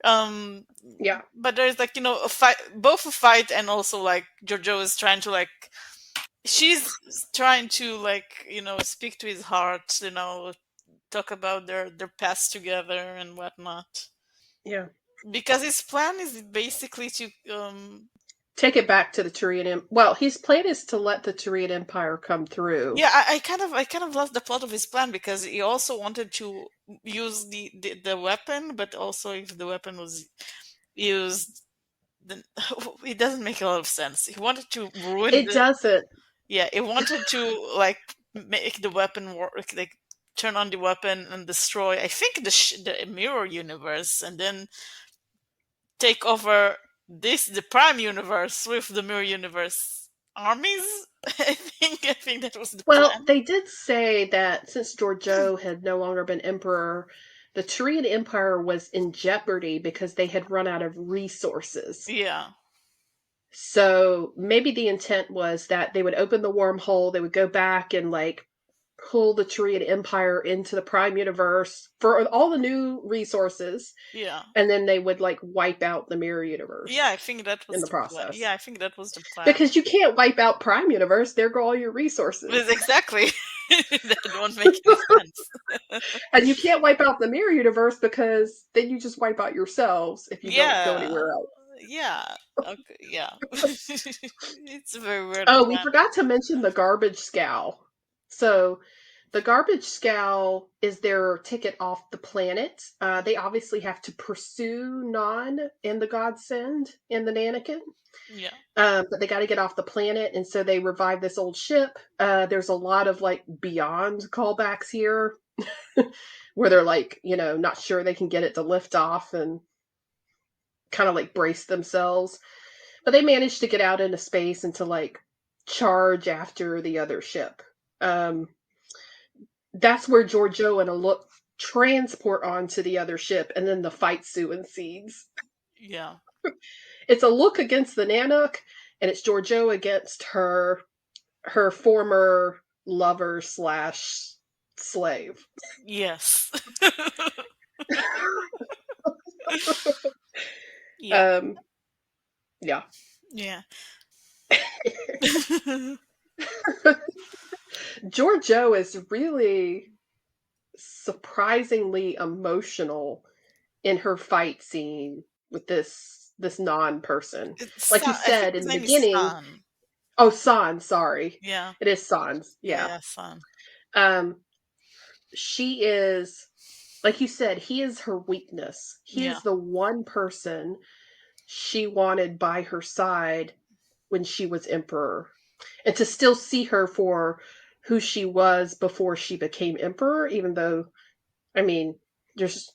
Um, yeah. but there's like a fight, both a fight and also like Jojo is trying to like she's trying to like speak to his heart, talk about their past together and whatnot. Yeah. Because his plan is basically to Take it back to the Well, his plan is to let the Turian Empire come through. yeah, I kind of lost the plot of his plan because he also wanted to use the weapon, but also if the weapon was used, then it doesn't make a lot of sense. He wanted to ruin It the doesn't. yeah, he wanted to like make the weapon work, like turn on the weapon and destroy. I think the mirror universe, and then take over the prime universe with the mirror universe armies. I think that was the Well, plan. they did say that since Giorgio had no longer been emperor, the Turian Empire was in jeopardy because they had run out of resources. Yeah, So maybe the intent was that they would open the wormhole, they would go back and like pull the Turian Empire into the Prime Universe for all the new resources, yeah, and then they would like wipe out the Mirror yeah. Universe I think that in was the the plan. Yeah, process. I think that was the plan. Because you can't wipe out Prime Universe, there go all your But resources. exactly, that won't make any sense. And you can't wipe out the Mirror Universe because then you just wipe out yourselves if you don't go Yeah, anywhere else. yeah, okay, yeah. It's a very weird Oh, we plan. forgot to mention the garbage scow. So the garbage scow is their ticket off the planet. They obviously have to pursue Non and the Godsend and the Nannikin. Yeah, But they got to get off the planet, and so they revive this old ship. There's a lot of like beyond callbacks here, where they're like, not sure they can get it to lift off and kind of like brace themselves. But they managed to get out into space and to like charge after the other ship. Um, that's where Giorgio and a look transport onto the other ship, and then the fight ensues. yeah. It's a look against the Nanook, and it's Giorgio against her her former lover slash slave. Yes. Yeah. Um, yeah. Yeah. Giorgio is really surprisingly emotional in her fight scene with this non-person. Like you I think said in his the name is beginning, San. oh, San, sorry. Yeah. It is Sans, Yeah, yeah. yeah, San. Um, she is, like you said, he is her weakness. He Yeah. is the one person she wanted by her side when she was emperor. And to still see her for who she was before she became emperor, even though, I mean, there's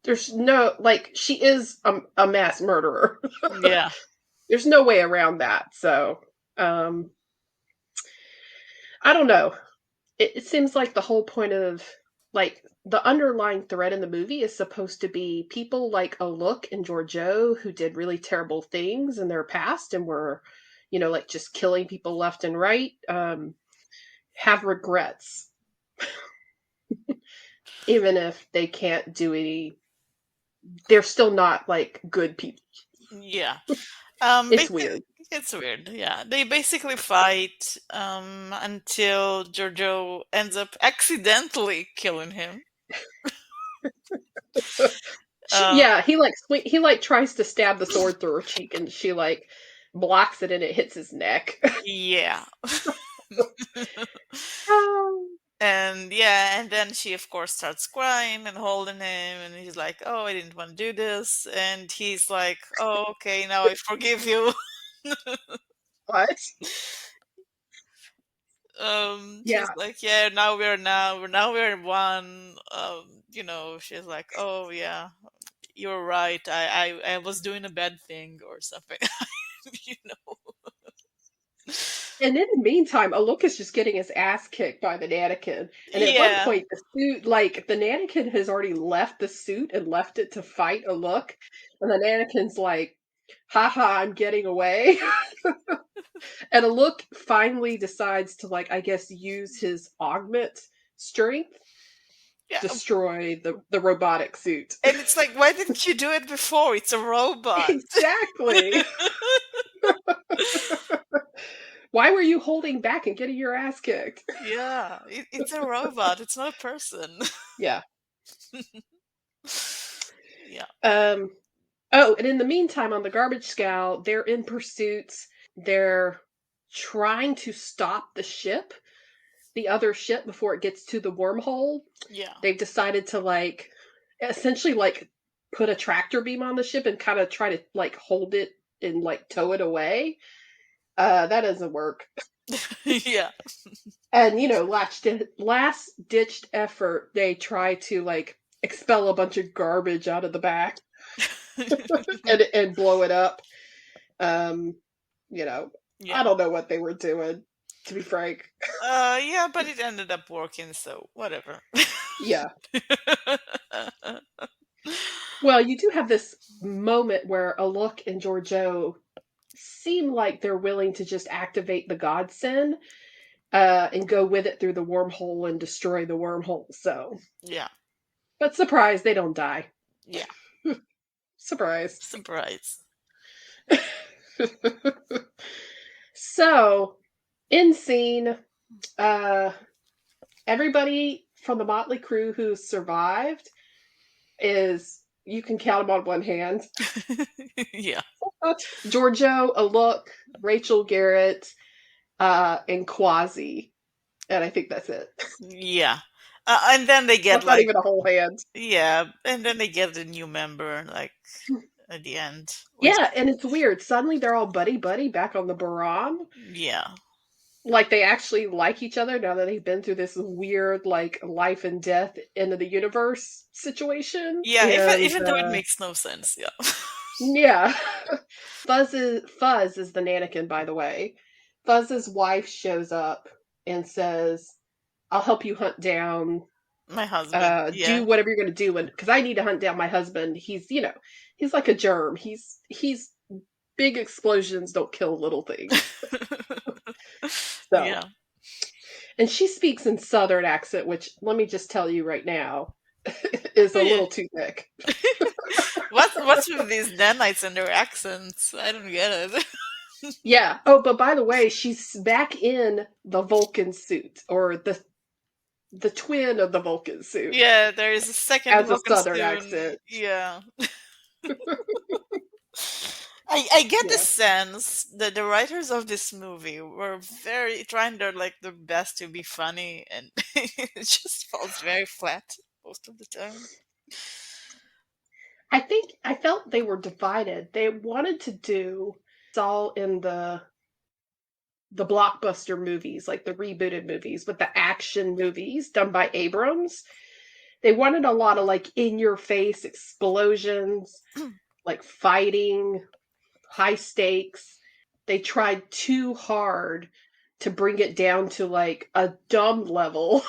there's no, like, she is a mass murderer. Yeah. There's no way around that. So, um, I don't know. It seems like the whole point of, like, the underlying thread in the movie is supposed to be people like Alok and Giorgio who did really terrible things in their past and were, like just killing people left and right, have regrets, even if they can't do any. They're still not like good people. Yeah. It's Basically, weird. it's weird. Yeah, they basically fight until Giorgio ends up accidentally killing him. Uh, Yeah, he like tries to stab the sword through her cheek, and she like blocks it, and it hits his neck. yeah. Oh, And yeah, and then she of course starts crying and holding him, and he's like, "Oh, I didn't want to do this," and he's like, "Oh, okay, now I forgive you." what? She's Yeah, like, "Yeah, now we're one." She's like, "Oh yeah, you're right. I was doing a bad thing or something." you know. and in the meantime, Alok is just getting his ass kicked by the mannequin. And at one Yeah. point, the suit, like the mannequin, has already left the suit and left it to fight Alok, and the mannequin's like, "Haha, I'm getting away." And Alok finally decides to, like, I guess, use his augment strength to Yeah. destroy the robotic suit. And it's like, why didn't you do it before? It's a robot. Exactly. Why were you holding back and getting your ass kicked? Yeah, it's a robot. It's not a person. Yeah. Yeah. Um. Oh, and in the meantime, on the garbage scow, they're in pursuits. They're trying to stop the other ship, before it gets to the wormhole. Yeah. They've decided to, like, essentially, like, put a tractor beam on the ship and kind of try to, like, hold it and, like, tow it away. That doesn't work. Yeah. And, last ditched effort, they try to, like, expel a bunch of garbage out of the back and blow it up. Um, you know, I Yeah. don't know what they were doing, to be frank. Yeah, but it ended up working, so whatever. Yeah. Well, you do have this moment where Alok and Giorgio seem like they're willing to just activate the godsend, and go with it through the wormhole and destroy the wormhole. So, Yeah. but surprise, they don't die. Yeah. Surprise. Surprise. So, in scene, uh, everybody from the Motley Crew who survived is, you can count them on one hand. Yeah. Giorgio, Alok, Rachel Garrett, and Quasi, and I think that's it. Yeah. And then they get That's not like, even a whole hand. yeah, and then they get a new member like at the end, which Yeah, and it's weird. Suddenly they're all buddy buddy back on the Baran. yeah. Like they actually like each other now that they've been through this weird, like, life and death end of the universe situation. Yeah, And even though it makes no sense, yeah. yeah. Fuzz is the mannequin, by the way. Fuzz's wife shows up and says, "I'll help you hunt down, My husband, yeah. do whatever you're gonna do, and because I need to hunt down my husband. He's like a germ. He's big explosions don't kill little things." So, Yeah. and she speaks in Southern accent, which let me just tell you right now is Oh, a yeah. little too thick. What's with these Danites and their accents? I don't get it. Yeah. Oh, but by the way, she's back in the Vulcan suit, or the twin of the Vulcan suit, Yeah, there is a second as a Vulcan Southern soon. accent. Yeah. I get the Yeah. sense that the writers of this movie were very trying their best to be funny, and it just falls very flat most of the time. I think I felt they were divided. They wanted to do all in the blockbuster movies, like the rebooted movies, with the action movies done by Abrams. They wanted a lot of like in your face explosions, like fighting, high stakes. They tried too hard to bring it down to like a dumb level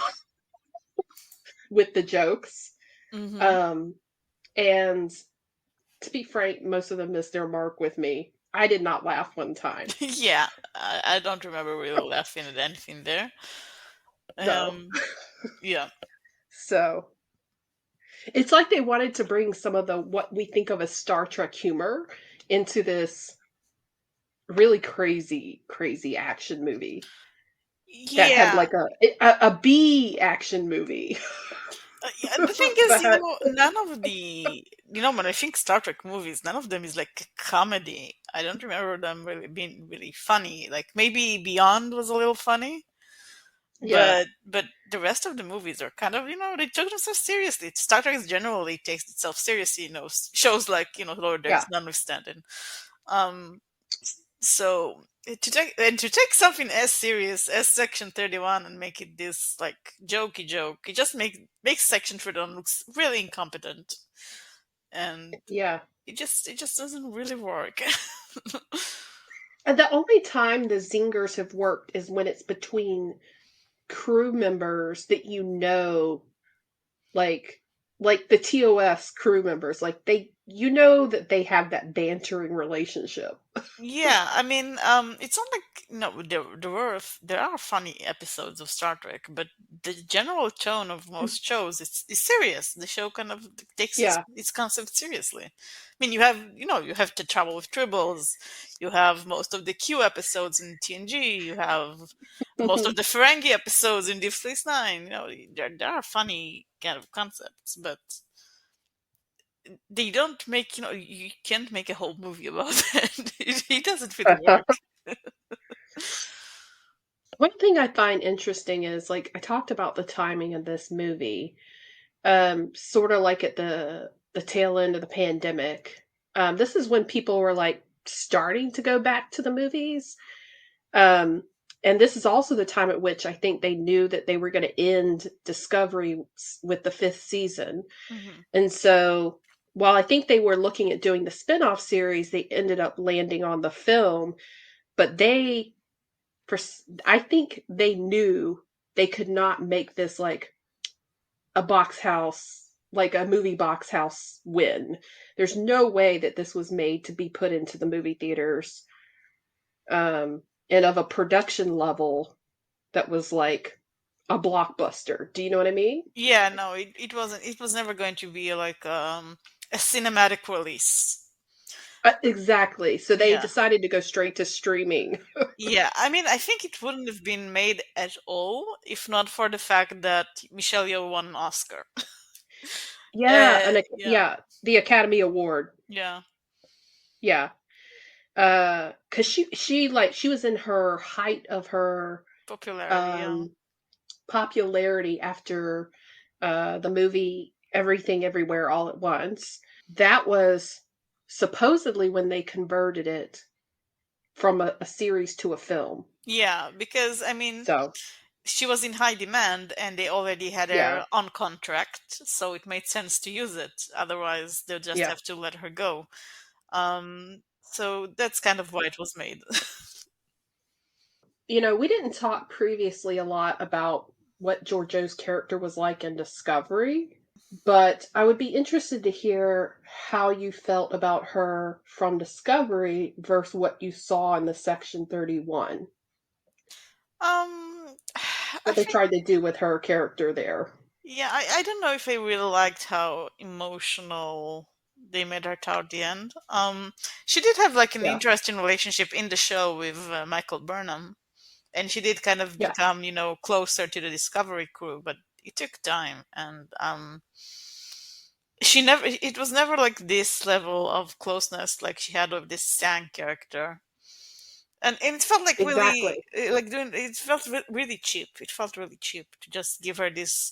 with the jokes. Hmm. Um, and to be frank, most of them missed their mark with me. I did not laugh one time. Yeah, I don't remember really laughing at anything there. No. Yeah. So it's like they wanted to bring some of the what we think of as Star Trek humor into this really crazy, crazy action movie that had Yeah. like a B action movie. Yeah, the thing is, But none of when I think Star Trek movies, none of them is like comedy. I don't remember them really being really funny. Like maybe Beyond was a little funny, yeah, but the rest of the movies are kind of, they took themselves seriously. Star Trek generally takes itself seriously, shows like, Lord yeah, There's Notwithstanding. Um, so to take something as serious as Section 31 and make it this like jokey joke, it just makes Section 31 looks really incompetent, and yeah. it just doesn't really work. And the only time the zingers have worked is when it's between crew members that like like the TOS crew members, like that they have that bantering relationship. Yeah, I mean, it's not like there are funny episodes of Star Trek, but the general tone of most shows is serious. The show kind of takes Yeah. its concept seriously. I mean, you have to travel with tribbles, you have most of the Q episodes in TNG, you have most of the Ferengi episodes in Deep Space Nine. There are funny kind of concepts, but they don't make you can't make a whole movie about it. It doesn't really work. One thing I find interesting is like I talked about the timing of this movie, sort of like at the tail end of the pandemic. This is when people were like starting to go back to the movies. Um, and this is also the time at which I think they knew that they were going to end Discovery with the fifth season. Hmm. And so while I think they were looking at doing the spin-off series, they ended up landing on the film, but for I think they knew they could not make this like a box house, like a movie box house win. There's no way that this was made to be put into the movie theaters, and of a production level that was like a blockbuster. Do you know what I mean? Yeah, no, it wasn't. It was never going to be like a cinematic release. Exactly. So they Yeah, decided to go straight to streaming. yeah. I mean, I think it wouldn't have been made at all if not for the fact that Michelle Yeoh won an Oscar. Yeah, Yeah, yeah, the Academy Award. yeah, Yeah. Cuz she was in her height of her popularity. Yeah, um popularity after the movie Everything Everywhere All at Once. That was supposedly when they converted it from a series to a film. yeah. Because I mean, So, she was in high demand and they already had yeah. her on contract, so it made sense to use it. Otherwise, they'll just Yeah. have to let her go. So that's kind of why it was made. We didn't talk previously a lot about what Georgiou's character was like in Discovery, but I would be interested to hear how you felt about her from Discovery versus what you saw in the Section 31. Um, I what they think, tried to do with her character there. yeah, I don't know if I really liked how emotional they made her toward the end. She did have like an Yeah, interesting relationship in the show with Michael Burnham, and she did kind of yeah, become, closer to the Discovery crew, but it took time, and she never. It was never like this level of closeness like she had with this Sang character. And it felt like really exactly. like doing it felt really cheap. It felt really cheap to just give her this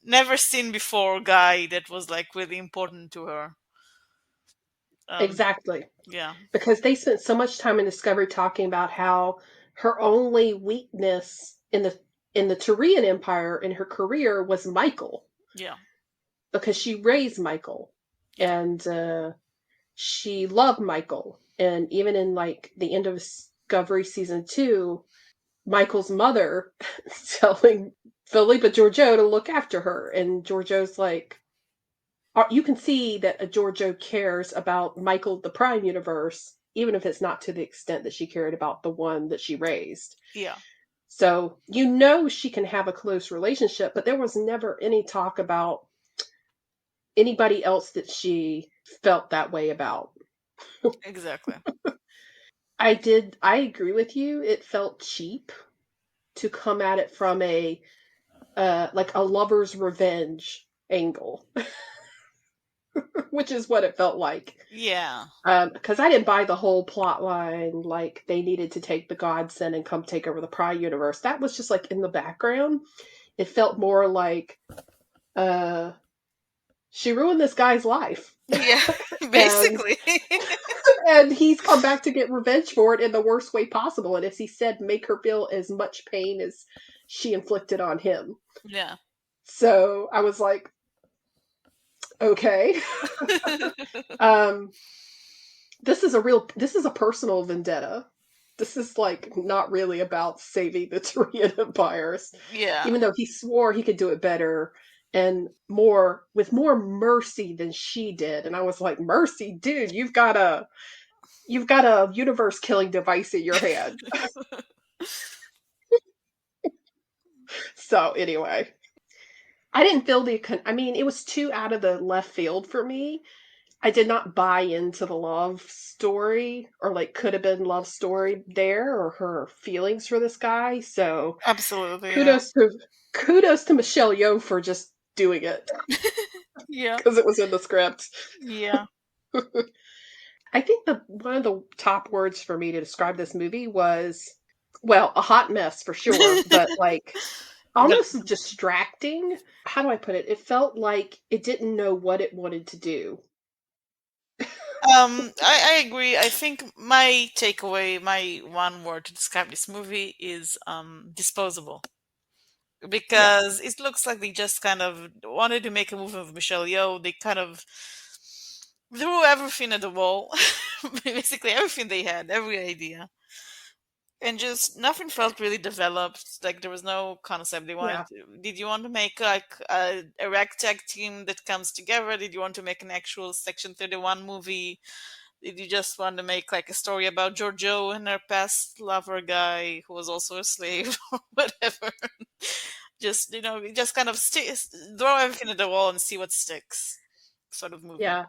never seen before guy that was like really important to her. Um, Exactly. yeah, Because they spent so much time in Discovery talking about how her only weakness in the Turian Empire in her career was Michael, yeah, because she raised Michael, yeah, and she loved Michael. And even in like the end of Discovery season 2, Michael's mother telling Philippa Georgiou to look after her, and Georgiou's like, you can see that a Georgiou cares about Michael the Prime Universe, even if it's not to the extent that she cared about the one that she raised. yeah, So you know she can have a close relationship, but there was never any talk about anybody else that she felt that way about. exactly. I agree with you. It felt cheap to come at it from a like a lover's revenge angle, which is what it felt like. Yeah, Because I didn't buy the whole plot line, like they needed to take the godsend and come take over the Pride universe. That was just like in the background. It felt more like uh, she ruined this guy's life, yeah, and basically. and he's come back to get revenge for it in the worst way possible. And as he said, make her feel as much pain as she inflicted on him. Yeah. So I was like, okay. um, this is a personal vendetta. This is like not really about saving the Korean empires, Yeah. even though he swore he could do it better and more with more mercy than she did. And I was like, mercy, dude, you've got a universe killing device in your hand. So anyway, I didn't feel I mean, it was too out of the left field for me. I did not buy into the love story, or like could have been love story there, or her feelings for this guy. So Absolutely, yeah. kudos to kudos to Michelle Yeoh for just doing it Yeah. because it was in the script. Yeah. I think the one of the top words for me to describe this movie was, well, a hot mess for sure, but like almost Definitely. distracting. How do I put it? It felt like it didn't know what it wanted to do. I agree. I think my takeaway, my one word to describe this movie is disposable. Yeah, Because it looks like they just kind of wanted to make a movie with Michelle Yeoh. They kind of threw everything at the wall. Basically everything they had, every idea. And just nothing felt really developed. Like there was no concept. They wanted yeah, to, did you want to make like a ragtag team that comes together? Did you want to make an actual Section 31 movie? Did you just want to make like a story about Giorgio and her past lover guy who was also a slave or whatever? Just just kind of throw everything at the wall and see what sticks, sort of movie. yeah.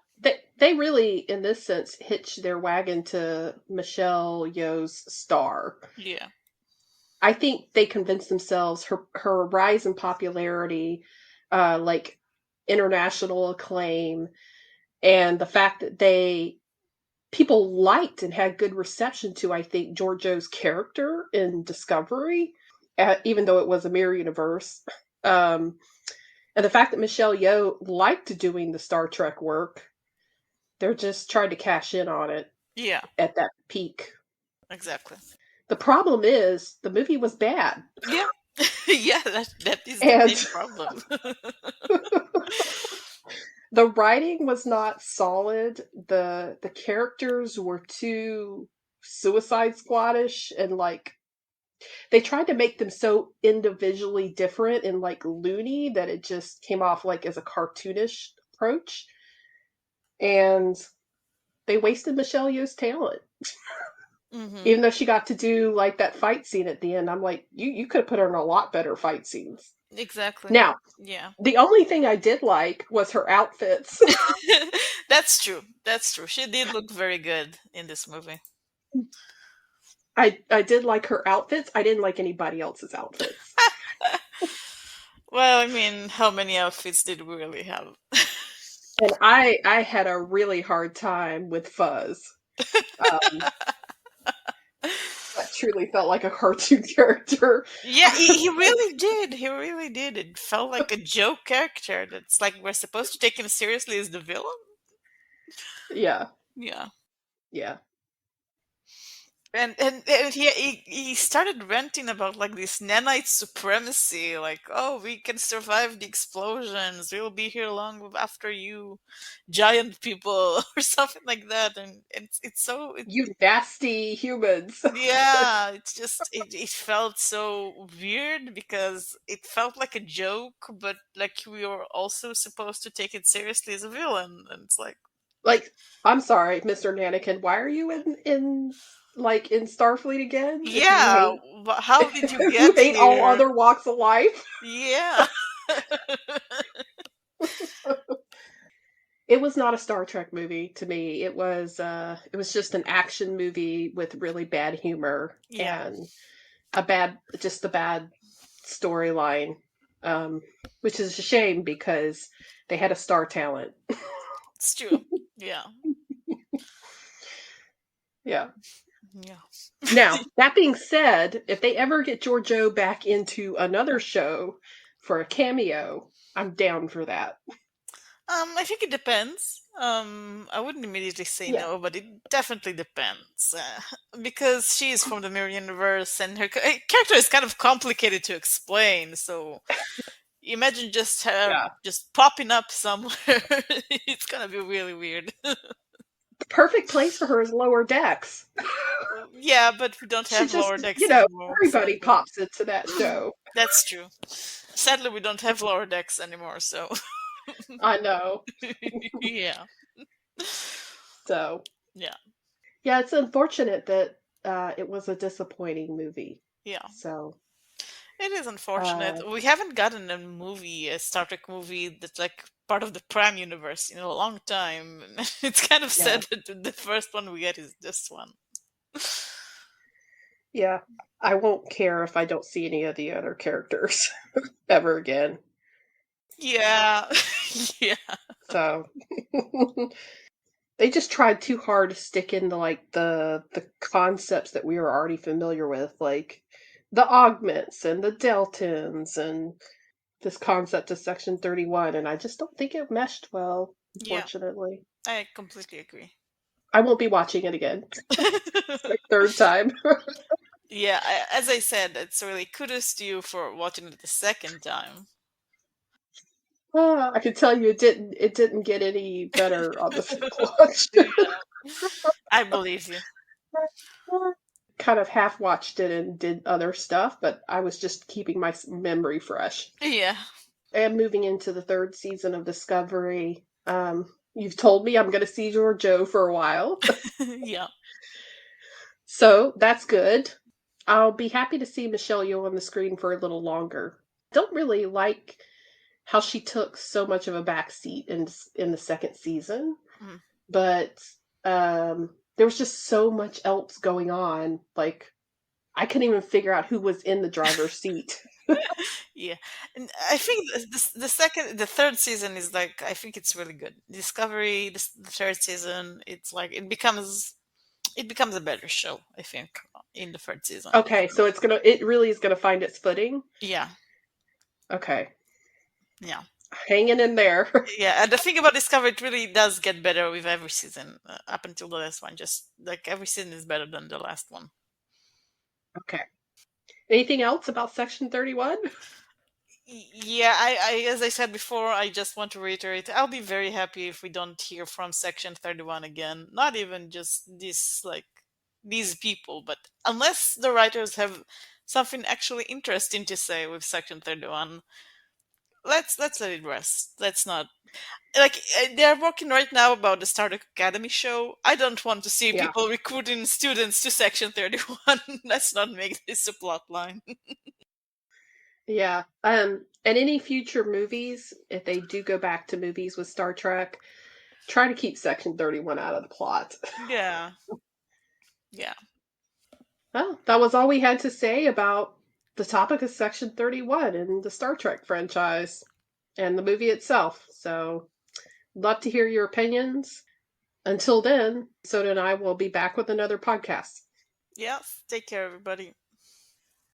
They really, in this sense, hitched their wagon to Michelle Yeoh's star. Yeah, I think they convinced themselves her rise in popularity, like international acclaim, and the fact that they people liked and had good reception to, I think, Giorgio's character in Discovery, even though it was a mirror universe. Um, and the fact that Michelle Yeoh liked doing the Star Trek work, they're just trying to cash in on it yeah, at that peak. exactly. The problem is the movie was bad. Yeah, yeah. That is the And main problem. the writing was not solid. The characters were too Suicide Squadish, and like they tried to make them so individually different and like loony that it just came off like as a cartoonish approach. And they wasted Michelle Yeoh's talent. Mm-hmm. Even though she got to do like that fight scene at the end, I'm like, you could have put her in a lot better fight scenes. Exactly. Now, Yeah. the only thing I did like was her outfits. That's true. That's true. She did look very good in this movie. I did like her outfits. I didn't like anybody else's outfits. Well, I mean, how many outfits did we really have? And I had a really hard time with Fuzz. Um, that truly felt like a cartoon character. Yeah, he really did. He really did. It felt like a joke character. That's like we're supposed to take him seriously as the villain. Yeah, Yeah. yeah. And he started ranting about like this nanite supremacy, like, oh, we can survive the explosions, we'll be here long after you giant people or something like that. And it's so You nasty humans. yeah, it's just it felt so weird because it felt like a joke, but like we were also supposed to take it seriously as a villain. And it's like, Like, I'm sorry, Mr. Nanikin, why are you in like in Starfleet again? If you yeah, hate but how did you if you get hate all here? other walks of life. Yeah. It was not a Star Trek movie to me. It was just an action movie with really bad humor Yeah, and a bad storyline. Um, which is a shame because they had a star talent. it's true. Yeah, Yeah. yeah. Now, that being said, if they ever get Giorgio back into another show for a cameo, I'm down for that. I think it depends. I wouldn't immediately say Yeah. no, but it definitely depends. Because she is from the mirror universe, and her character is kind of complicated to explain. So imagine just her Yeah. just popping up somewhere. It's gonna be really weird. The perfect place for her is lower decks. Yeah, but we don't She have just, lower decks anymore, everybody sadly. pops into that show. That's true. Sadly, we don't have lower decks anymore, so I know. yeah, So, yeah, yeah, it's unfortunate that it was a disappointing movie. yeah. So, It is unfortunate. uh, We haven't gotten a movie, a Star Trek movie that's like part of the Prime universe in a long time. It's kind of yeah. sad that the first one we get is this one. Yeah. I won't care if I don't see any of the other characters ever again. Yeah, yeah, So, they just tried too hard to stick into like the concepts that we were already familiar with, like the augments and the deltons and this concept of Section 31, and I just don't think it meshed well, yeah. unfortunately. I completely agree. I won't be watching it again. It's my third time. Yeah, as I said, it's really kudos to you for watching it the second time. I can tell you it didn't get any better on the fifth watch. Yeah, I believe you. Kind of half watched it and did other stuff, but I was just keeping my memory fresh. Yeah, And moving into the third season of Discovery. You've told me I'm going to see Joe for a while, yeah, so that's good. I'll be happy to see Michelle Yeoh on the screen for a little longer. Don't really like how she took so much of a backseat in the second season, mm, but there was just so much else going on. Like I couldn't even figure out who was in the driver's seat. yeah. And I think the third season is like I think it's really good. Discovery, the third season, it's like it becomes a better show. I think in the third season. Okay, so it really is gonna find its footing. Yeah, Okay, yeah, hanging in there. yeah. And the thing about Discovery, it really does get better with every season up until the last one. Just like every season is better than the last one. Okay. Anything else about Section 31? Yeah, as I said before, I just want to reiterate, I'll be very happy if we don't hear from Section 31 again. Not even just these people, but unless the writers have something actually interesting to say with Section 31, let's let it rest. Let's not like they're working right now about the Star Trek Academy show. I don't want to see Yeah. people recruiting students to Section 31. Let's not make this a plot line. Yeah. And any future movies, if they do go back to movies with Star Trek, try to keep Section 31 out of the plot. Yeah, yeah, Well, that was all we had to say about the topic of Section 31 in the Star Trek franchise and the movie itself. So, love to hear your opinions. Until then, Soda and I will be back with another podcast. yeah. Take care, everybody.